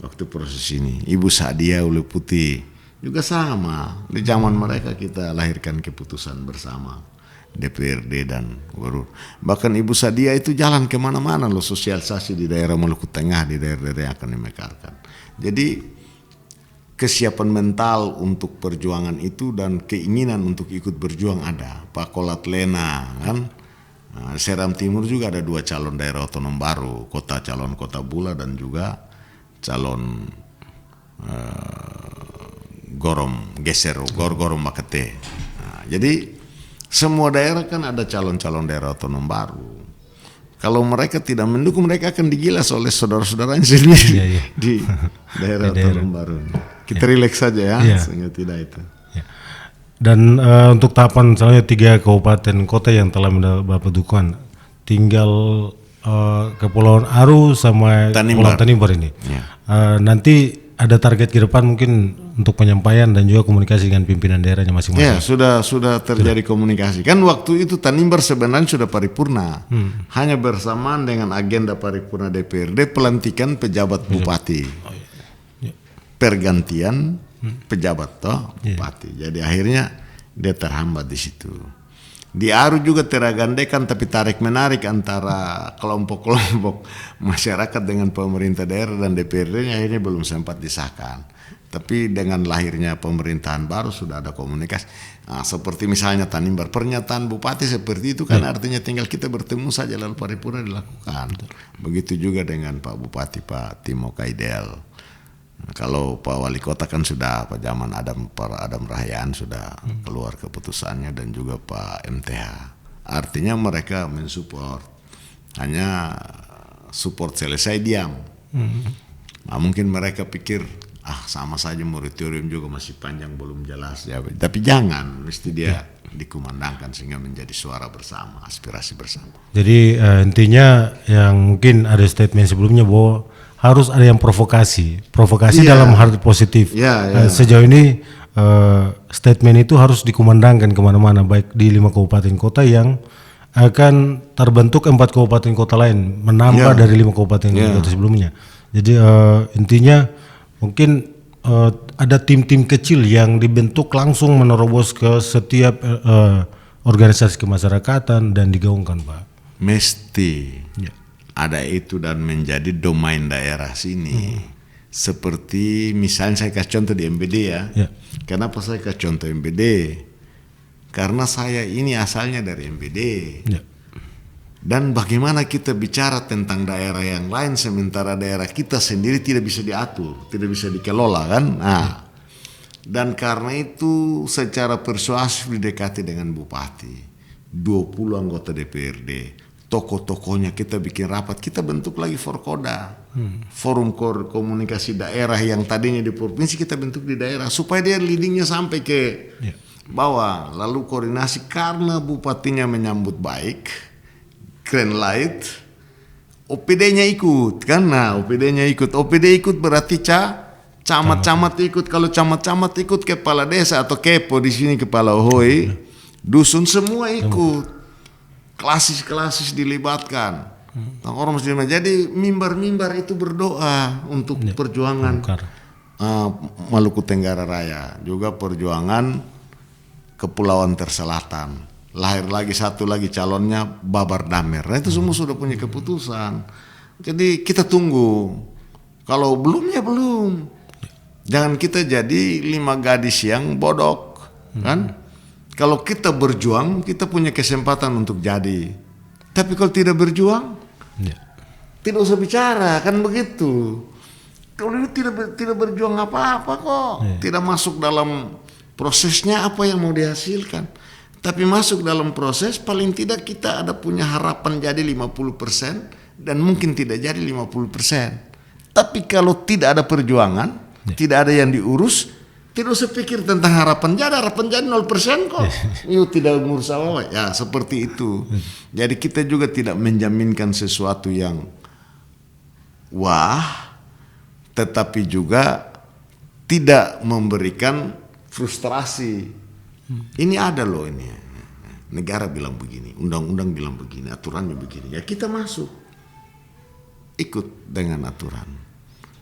Waktu proses ini. Ibu Sadia Ulu Putih juga sama. Di zaman mereka kita lahirkan keputusan bersama. DPRD dan gubernur. Bahkan Ibu Sadia itu jalan kemana-mana loh, sosialisasi di daerah Maluku Tengah, di daerah-daerah yang akan dimekarkan. Jadi kesiapan mental untuk perjuangan itu dan keinginan untuk ikut berjuang ada. Pak Kolat Lena kan, Seram Timur juga ada 2 calon daerah otonom baru, calon kota Bula dan juga calon Gorom Makete. jadi semua daerah kan ada calon-calon daerah otonom baru. Kalau mereka tidak mendukung, mereka akan digilas oleh saudara-saudaranya sendiri di daerah otonom baru. Kita rileks saja ya, sehingga tidak itu. Dan untuk tahapan misalnya 3 kabupaten kota yang telah mendapat dukungan, tinggal Kepulauan Aru sama Kepulauan Tanimbar ini. Nanti ada target ke depan mungkin untuk penyampaian dan juga komunikasi dengan pimpinan daerahnya masing-masing. Ya, sudah terjadi komunikasi. Kan waktu itu Tanimbar sebenarnya sudah paripurna. Hanya bersamaan dengan agenda paripurna DPRD pelantikan pejabat bupati. Pergantian pejabat bupati. Jadi akhirnya dia terhambat di situ. Di Aru juga teragandekan tapi tarik menarik antara kelompok-kelompok masyarakat dengan pemerintah daerah dan DPRD-nya akhirnya belum sempat disahkan. Tapi dengan lahirnya pemerintahan baru sudah ada komunikasi. Nah, seperti misalnya Tanimbar, pernyataan bupati seperti itu kan artinya tinggal kita bertemu saja lalu paripurna dilakukan. Begitu juga dengan Pak Bupati Pak Timo Kaidel. Kalau Pak Wali Kota kan sudah Pak Adam Rahayaan sudah keluar keputusannya dan juga Pak MTH. Artinya mereka mensupport, hanya support selesai diam. Nah, mungkin mereka pikir sama saja moratorium juga masih panjang belum jelas ya. Tapi jangan, mesti dia dikumandangkan sehingga menjadi suara bersama, aspirasi bersama. Jadi intinya yang mungkin ada statement sebelumnya bahwa harus ada yang provokasi dalam hal positif. Sejauh ini statement itu harus dikumandangkan kemana-mana, baik di 5 kabupaten kota yang akan terbentuk 4 kabupaten kota lain, menambah dari 5 kabupaten kota sebelumnya. Jadi intinya mungkin ada tim-tim kecil yang dibentuk langsung menerobos ke setiap organisasi kemasyarakatan dan digaungkan, Pak. Mesti ada itu dan menjadi domain daerah sini. Seperti misalnya saya kasih contoh di MBD ya. Kenapa saya kasih contoh MBD? Karena saya ini asalnya dari MBD. Dan bagaimana kita bicara tentang daerah yang lain sementara daerah kita sendiri tidak bisa diatur, tidak bisa dikelola kan? Dan karena itu secara persuasif didekati dengan bupati, 20 anggota DPRD. Tokoh-tokohnya kita bikin rapat, kita bentuk lagi Forkoda, forum komunikasi daerah yang tadinya di provinsi kita bentuk di daerah supaya dia leadingnya sampai ke bawah, lalu koordinasi karena bupatinya menyambut baik, green light, OPD-nya ikut kan, OPD-nya ikut berarti camat-camat ikut, kalau camat-camat ikut kepala desa atau kepo di sini kepala ohoi, dusun semua ikut. Klasis dilibatkan. Orang muslim. Jadi mimbar-mimbar itu berdoa untuk perjuangan Maluku Tenggara Raya, juga perjuangan Kepulauan Terselatan. Lahir lagi satu lagi calonnya Babar Damer. Nah, itu semua sudah punya keputusan. Jadi kita tunggu. Kalau belum ya belum. Jangan kita jadi 5 gadis yang bodok, kan? Kalau kita berjuang, kita punya kesempatan untuk jadi. Tapi kalau tidak berjuang, tidak usah bicara, kan begitu. Kalau ini tidak berjuang apa-apa kok, tidak masuk dalam prosesnya apa yang mau dihasilkan. Tapi masuk dalam proses, paling tidak kita ada punya harapan jadi 50% dan mungkin tidak jadi 50%. Tapi kalau tidak ada perjuangan, tidak ada yang diurus, tidak usah pikir tentang harapan jadi 0% kok. Yuk tidak ngurus apa-apa. Ya seperti itu. Jadi kita juga tidak menjaminkan sesuatu yang wah, tetapi juga tidak memberikan frustrasi. Ini ada loh ini. Negara bilang begini, undang-undang bilang begini, aturannya begini. Ya kita masuk. Ikut dengan aturan.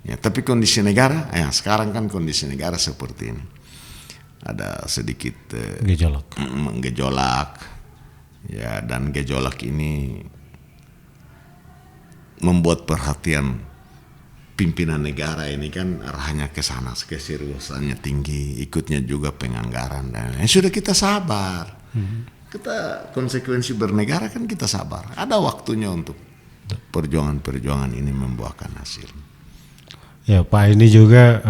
Ya, tapi kondisi negara, sekarang kan kondisi negara seperti ini. Ada sedikit gejolak. Ya, dan gejolak ini membuat perhatian pimpinan negara ini kan arahnya ke sana, keseriusannya tinggi, ikutnya juga penganggaran dan sudah kita sabar. Kita konsekuensi bernegara kan kita sabar. Ada waktunya untuk perjuangan-perjuangan ini membuahkan hasil. Ya Pak, ini juga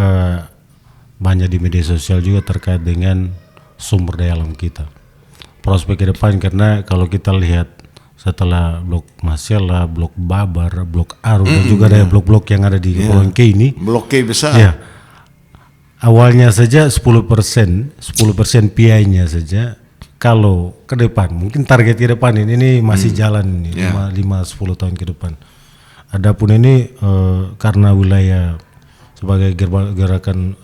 banyak di media sosial juga terkait dengan sumber daya alam kita. prospek ke depan, karena kalau kita lihat setelah blok Masela, blok Babar, blok Aru dan juga ada blok-blok yang ada di Kepulauan K ini. Blok K besar. Ya. Awalnya saja 10% PI-nya saja. Kalau ke depan, mungkin target ke depan ini masih jalan ini 5-10 tahun ke depan. Adapun ini karena wilayah sebagai gerakan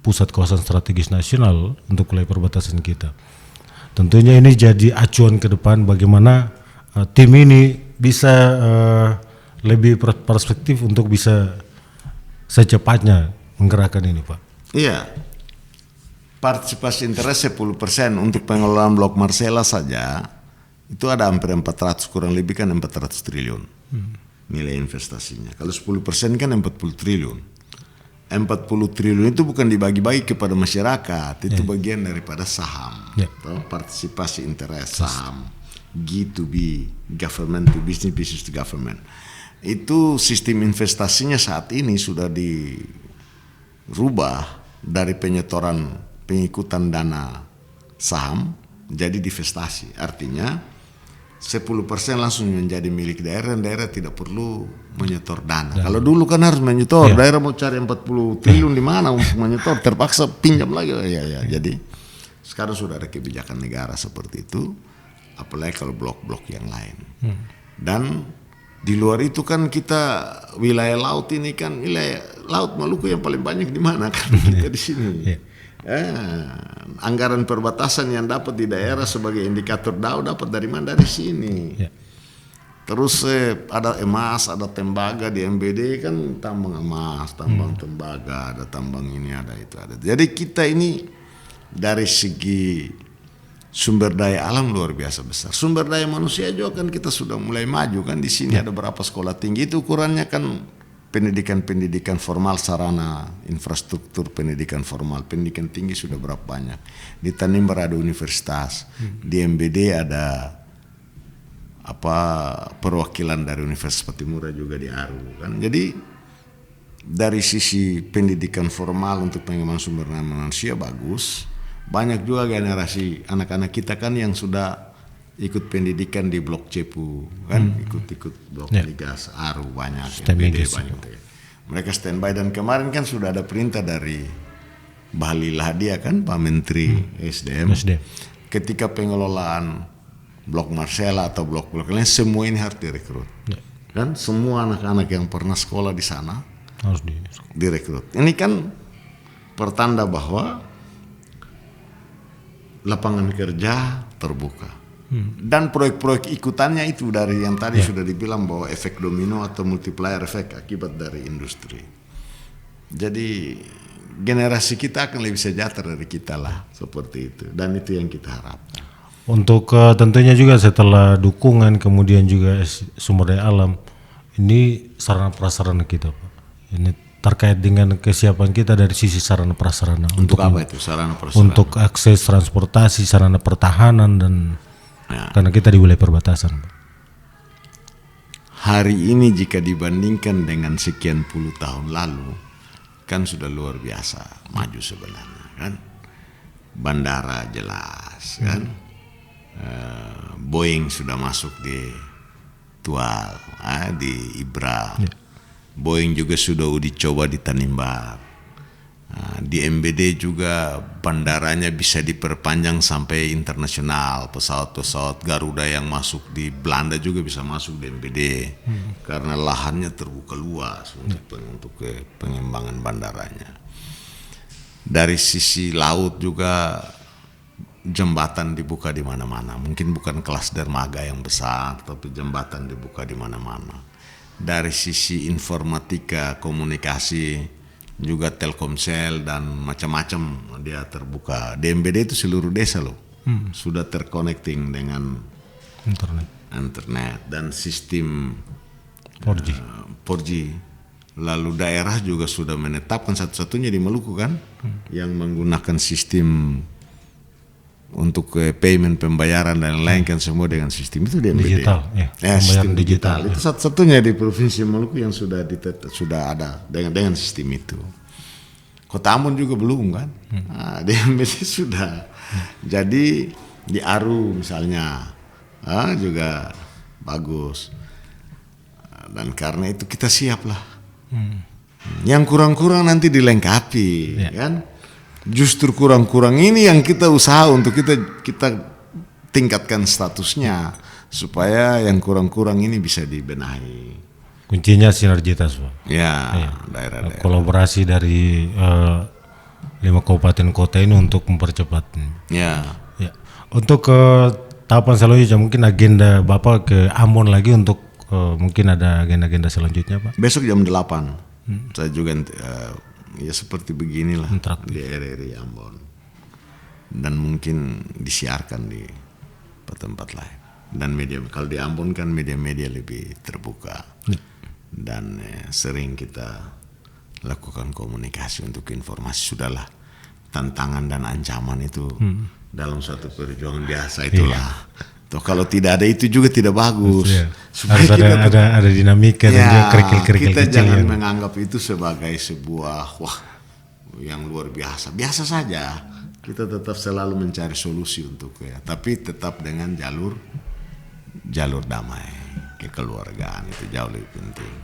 pusat kawasan strategis nasional untuk wilayah perbatasan kita. Tentunya ini jadi acuan ke depan bagaimana tim ini bisa lebih perspektif untuk bisa secepatnya menggerakkan ini, Pak. Iya. Partisipasi interest 10% untuk pengelolaan blok Masela saja itu ada hampir 400, kurang lebih kan 400 triliun nilai investasinya. Kalau 10% kan 40 triliun. 40 triliun itu bukan dibagi-bagi kepada masyarakat, itu bagian daripada saham, partisipasi interest saham, G2B, government to business, business to government. Itu sistem investasinya saat ini sudah dirubah dari pengikutan dana saham jadi divestasi. Artinya 10% langsung menjadi milik daerah dan daerah tidak perlu menyetor dana. Kalau dulu kan harus menyetor, daerah mau cari 40 triliun di mana untuk menyetor, terpaksa pinjam lagi. Jadi sekarang sudah ada kebijakan negara seperti itu, apalagi kalau blok-blok yang lain. Dan di luar itu kan kita wilayah laut ini kan wilayah laut Maluku yang paling banyak di mana kan kita di sini. Anggaran perbatasan yang dapat di daerah sebagai indikator DAO dapat dari mana? Dari sini. Terus ada emas, ada tembaga di MBD kan tambang emas, tambang tembaga, ada tambang ini, ada itu, ada. Jadi kita ini dari segi sumber daya alam luar biasa besar. Sumber daya manusia juga kan kita sudah mulai maju kan, di sini ada berapa sekolah tinggi, itu ukurannya kan pendidikan formal, sarana infrastruktur pendidikan formal, pendidikan tinggi sudah berapa banyak. Di Tanimbar ada universitas, di MBD ada perwakilan dari Universitas Patimura juga di Aru kan. Jadi dari sisi pendidikan formal untuk pengembangan sumber daya manusia bagus. Banyak juga generasi anak-anak kita kan yang sudah ikut pendidikan di Blok Cepu kan, ikut Blok Ligas, Aru banyak, MBD banyak. Mereka standby dan kemarin kan sudah ada perintah dari Bahlil Lahadiah kan, Pak Menteri SDM. Ketika pengelolaan Blok Masela atau blok-blok lain, semua ini harus direkrut. Kan semua anak-anak yang pernah sekolah di sana harus direkrut. Ini kan pertanda bahwa lapangan kerja terbuka. Dan proyek-proyek ikutannya itu dari yang tadi sudah dibilang bahwa efek domino atau multiplier efek akibat dari industri. Jadi generasi kita akan lebih sejahtera dari kita lah, seperti itu. Dan itu yang kita harapkan. Untuk tentunya juga setelah dukungan kemudian juga sumber daya alam, ini sarana prasarana kita, Pak. Ini terkait dengan kesiapan kita dari sisi sarana prasarana. Untuk apa itu sarana prasarana? Untuk akses transportasi, sarana pertahanan dan karena kita di wilayah perbatasan, Pak. Hari ini jika dibandingkan dengan sekian puluh tahun lalu, kan sudah luar biasa maju sebenarnya kan. Bandara jelas kan. Boeing sudah masuk di Tual, di Ibra. Boeing juga sudah uji coba di Tanimbar. Di MBD juga bandaranya bisa diperpanjang sampai internasional. Pesawat-pesawat Garuda yang masuk di Belanda juga bisa masuk di MBD karena lahannya terbuka luas untuk pengembangan bandaranya. Dari sisi laut juga jembatan dibuka di mana-mana. Mungkin bukan kelas dermaga yang besar, tapi jembatan dibuka di mana-mana. Dari sisi informatika, komunikasi, juga Telkomsel dan macam-macam dia terbuka. Di MBD itu seluruh desa loh sudah terconnecting dengan internet dan sistem 4G. Lalu daerah juga sudah menetapkan satu-satunya di Maluku kan yang menggunakan sistem untuk payment, pembayaran dan lain kan semua dengan sistem itu di MBD. Digital, sistem digital. Itu satu-satunya di Provinsi Maluku yang sudah ada dengan sistem itu. Kota Ambon juga belum kan, di MBD sudah. Jadi di Aru misalnya, juga bagus. Dan karena itu kita siap lah. Yang kurang-kurang nanti dilengkapi, kan? Justru kurang-kurang ini yang kita usaha untuk kita tingkatkan statusnya supaya yang kurang-kurang ini bisa dibenahi. Kuncinya sinergitas, Pak. Ya, daerah-daerah. Kolaborasi dari 5 kabupaten kota ini untuk mempercepat. Ya. Ya. Untuk ke tahapan selanjutnya mungkin agenda Bapak ke Ambon lagi untuk mungkin ada agenda-agenda selanjutnya, Pak. Besok jam 8. Saya juga ya seperti beginilah Interaktif. di RRI Ambon. Dan mungkin disiarkan di tempat lain. Dan media, kalau di Ambon kan media-media lebih terbuka. Dan sering kita lakukan komunikasi untuk informasi. Sudahlah, tantangan dan ancaman itu dalam suatu perjuangan biasa itulah. Tuh, kalau tidak ada itu juga tidak bagus. Harus ada dinamika dan juga kerikil-kerikil kita kecil jangan yang menganggap itu sebagai sebuah yang luar biasa. Biasa saja. Kita tetap selalu mencari solusi untuk tapi tetap dengan jalur damai, kekeluargaan itu jauh lebih penting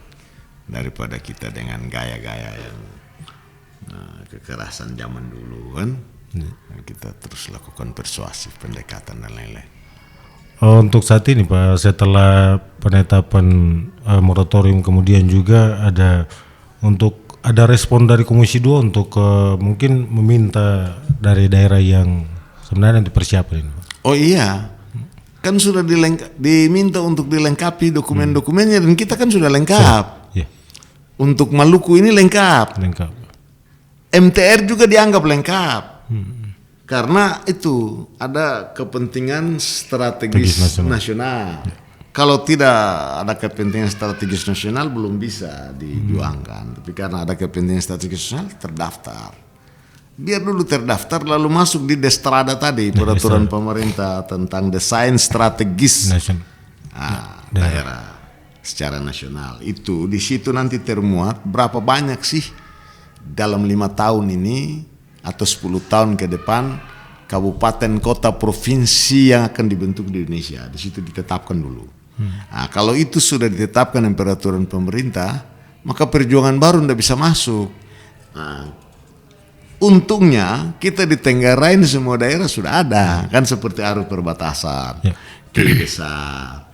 daripada kita dengan gaya-gaya yang kekerasan zaman dulu kan. Kita terus lakukan persuasif, pendekatan dan lain-lain. Untuk saat ini, Pak, setelah penetapan moratorium kemudian juga ada respon dari Komisi 2 untuk mungkin meminta dari daerah yang sebenarnya dipersiapkan ini, Pak. Oh iya, kan sudah diminta untuk dilengkapi dokumen-dokumennya dan kita kan sudah lengkap. Ya. Untuk Maluku ini lengkap. MTR juga dianggap lengkap. Karena itu ada kepentingan strategis nasional. Kalau tidak ada kepentingan strategis nasional belum bisa dijuangkan. Tapi karena ada kepentingan strategis nasional terdaftar. Biar dulu terdaftar lalu masuk di Destrada tadi, peraturan pemerintah tentang desain strategis daerah secara nasional. Itu di situ nanti termuat berapa banyak sih dalam 5 tahun ini atau 10 tahun ke depan kabupaten, kota, provinsi yang akan dibentuk di Indonesia. Di situ ditetapkan dulu. Nah, kalau itu sudah ditetapkan dengan peraturan pemerintah, maka perjuangan baru tidak bisa masuk. Nah, untungnya kita di Tenggarain semua daerah sudah ada, kan seperti Aru perbatasan, Kiri Besar,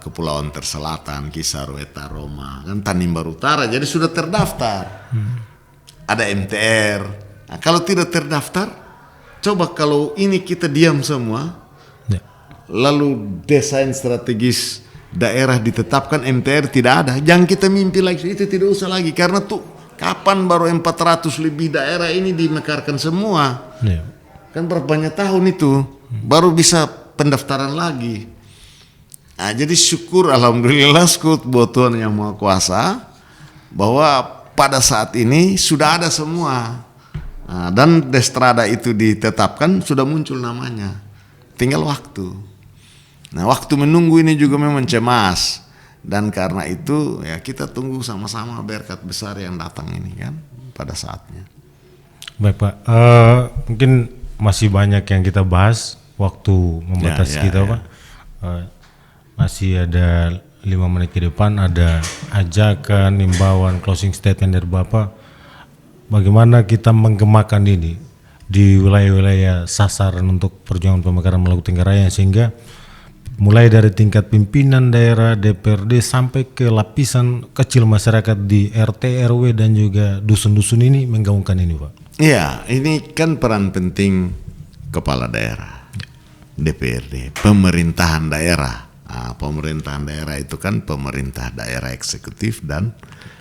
Kepulauan Terselatan, Kisar, Weta, Roma, kan Tanimbar Utara, jadi sudah terdaftar. Ada MTR. Nah, kalau tidak terdaftar, coba kalau ini kita diam semua, lalu desain strategis daerah ditetapkan, MTR tidak ada, jangan kita mimpi lagi, itu tidak usah lagi, karena tuh kapan baru 400 lebih daerah ini dimekarkan semua, kan berapa banyak tahun itu, baru bisa pendaftaran lagi. Nah, jadi syukur alhamdulillah buat Tuhan Yang Maha Kuasa bahwa pada saat ini sudah ada semua. Nah, dan Destrada itu ditetapkan, sudah muncul namanya. Tinggal waktu. Nah, waktu menunggu ini juga memang cemas. Dan karena itu ya kita tunggu sama-sama berkat besar yang datang ini kan pada saatnya. Baik, Pak. Mungkin masih banyak yang kita bahas, waktu membatasi kita, Pak. Masih ada 5 menit ke depan, ada ajakan, imbauan, closing statement dari Bapak. Bagaimana kita menggemakan ini di wilayah-wilayah sasaran untuk perjuangan pemekaran Maluku Tenggara Raya, sehingga mulai dari tingkat pimpinan daerah, DPRD sampai ke lapisan kecil masyarakat di RT, RW dan juga dusun-dusun ini menggaungkan ini, Pak. Iya, ini kan peran penting kepala daerah, DPRD, pemerintahan daerah. Nah, pemerintahan daerah itu kan pemerintah daerah eksekutif dan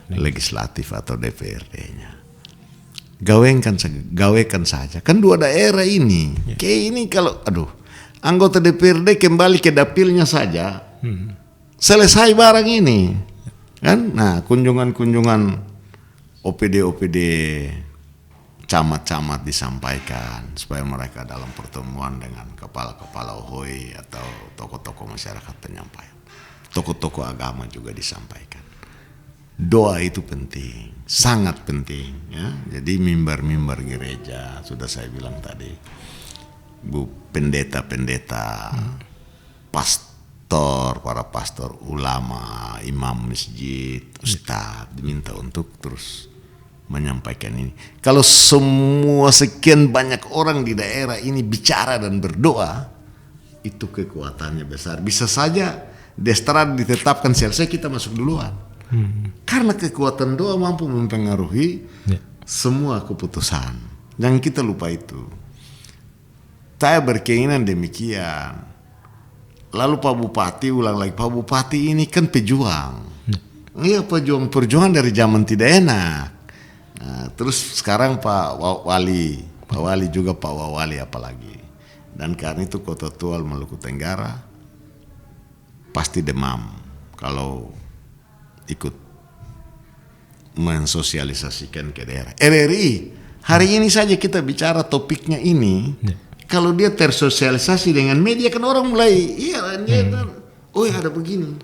legislatif atau DPRD-nya. Gawekan saja. Kan 2 daerah ini. Kayak ini kalau anggota DPRD kembali ke dapilnya saja. Selesai barang ini. Kan? Nah, kunjungan-kunjungan OPD camat-camat disampaikan supaya mereka dalam pertemuan dengan kepala-kepala OHOI atau tokoh-tokoh masyarakat penyampaian. Tokoh-tokoh agama juga disampaikan. Doa itu penting, sangat penting ya. Jadi mimbar-mimbar gereja sudah saya bilang tadi. Bu pendeta-pendeta, pastor, para pastor, ulama, imam masjid, ustadz diminta untuk terus menyampaikan ini. Kalau semua sekian banyak orang di daerah ini bicara dan berdoa, itu kekuatannya besar. Bisa saja Destra ditetapkan selesai, kita masuk duluan. Karena kekuatan doa mampu mempengaruhi semua keputusan. Jangan kita lupa itu. Saya berkeinginan demikian. Lalu Pak Bupati ulang lagi, Pak Bupati ini kan pejuang. Iya, perjuangan dari zaman tidak enak. Nah, terus sekarang Pak Wali juga Pak Wawali apalagi. Dan karena itu Kota Tual Maluku Tenggara pasti demam kalau ikut mensosialisasikan ke daerah. RRI hari ini saja kita bicara topiknya ini. Kalau dia tersosialisasi dengan media kan orang mulai oh ya ada begini,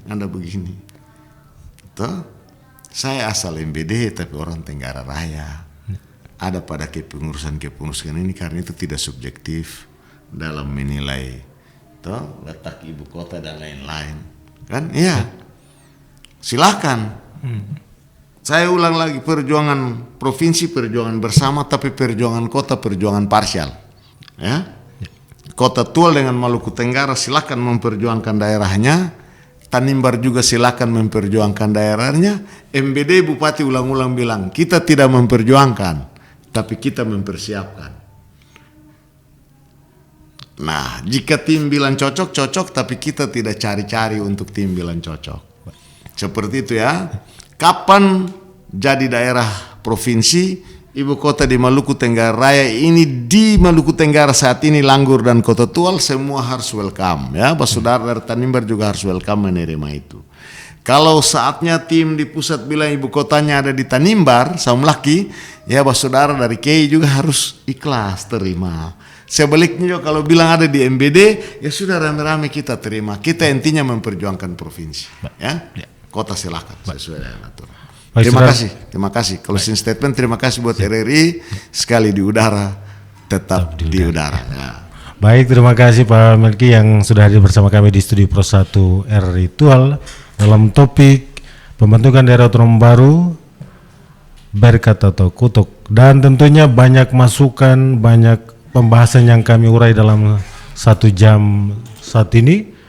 ada begini. Toh, saya asal MBD tapi orang Tenggara Raya. Ada pada kepengurusan ini karena itu tidak subjektif dalam menilai toh letak ibu kota dan lain-lain. Kan? Iya. Silakan. Saya ulang lagi, perjuangan provinsi perjuangan bersama, tapi perjuangan kota perjuangan parsial. Ya. Kota Tual dengan Maluku Tenggara silakan memperjuangkan daerahnya. Tanimbar juga silakan memperjuangkan daerahnya. MBD Bupati ulang-ulang bilang, kita tidak memperjuangkan, tapi kita mempersiapkan. Nah, jika tim bilang cocok, tapi kita tidak cari-cari untuk tim bilang cocok. Seperti itu ya. Kapan jadi daerah provinsi, ibu kota di Maluku Tenggara Raya ini, di Maluku Tenggara saat ini Langgur dan Kota Tual semua harus welcome ya. Saudara dari Tanimbar juga harus welcome menerima itu. Kalau saatnya tim di pusat bilang ibu kotanya ada di Tanimbar, Saumlaki, ya saudara dari KI juga harus ikhlas terima. Sebaliknya juga kalau bilang ada di MBD, ya sudah rame-rame kita terima. Kita intinya memperjuangkan provinsi ya. Kota silakan sesuai dengan aturan. Terima kasih. Closing statement, terima kasih buat RRI sekali di udara, tetap di udara. Ya. Baik, terima kasih Pak Melki yang sudah hadir bersama kami di Studio Pro 1 RRI Tual dalam topik pembentukan daerah otonom baru Berkat atau Kutuk, dan tentunya banyak masukan, banyak pembahasan yang kami urai dalam 1 jam saat ini.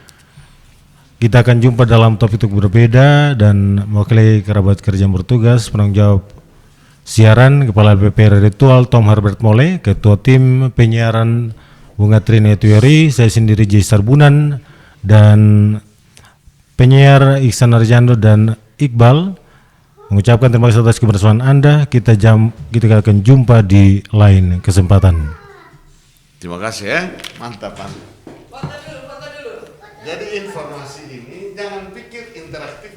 Kita akan jumpa dalam topik berbeda dan mewakili kerabat kerja yang bertugas, penanggung jawab siaran Kepala BPR Ritual Tom Herbert Mole, Ketua Tim Penyiaran Bunga Trini Tuyori, saya sendiri Jay Sarbunan, dan penyiar Iksan Arjando dan Iqbal mengucapkan terima kasih atas kebersamaan Anda. Kita akan jumpa di lain kesempatan. Terima kasih ya, mantap. Jadi informasi ini jangan pikir interaktif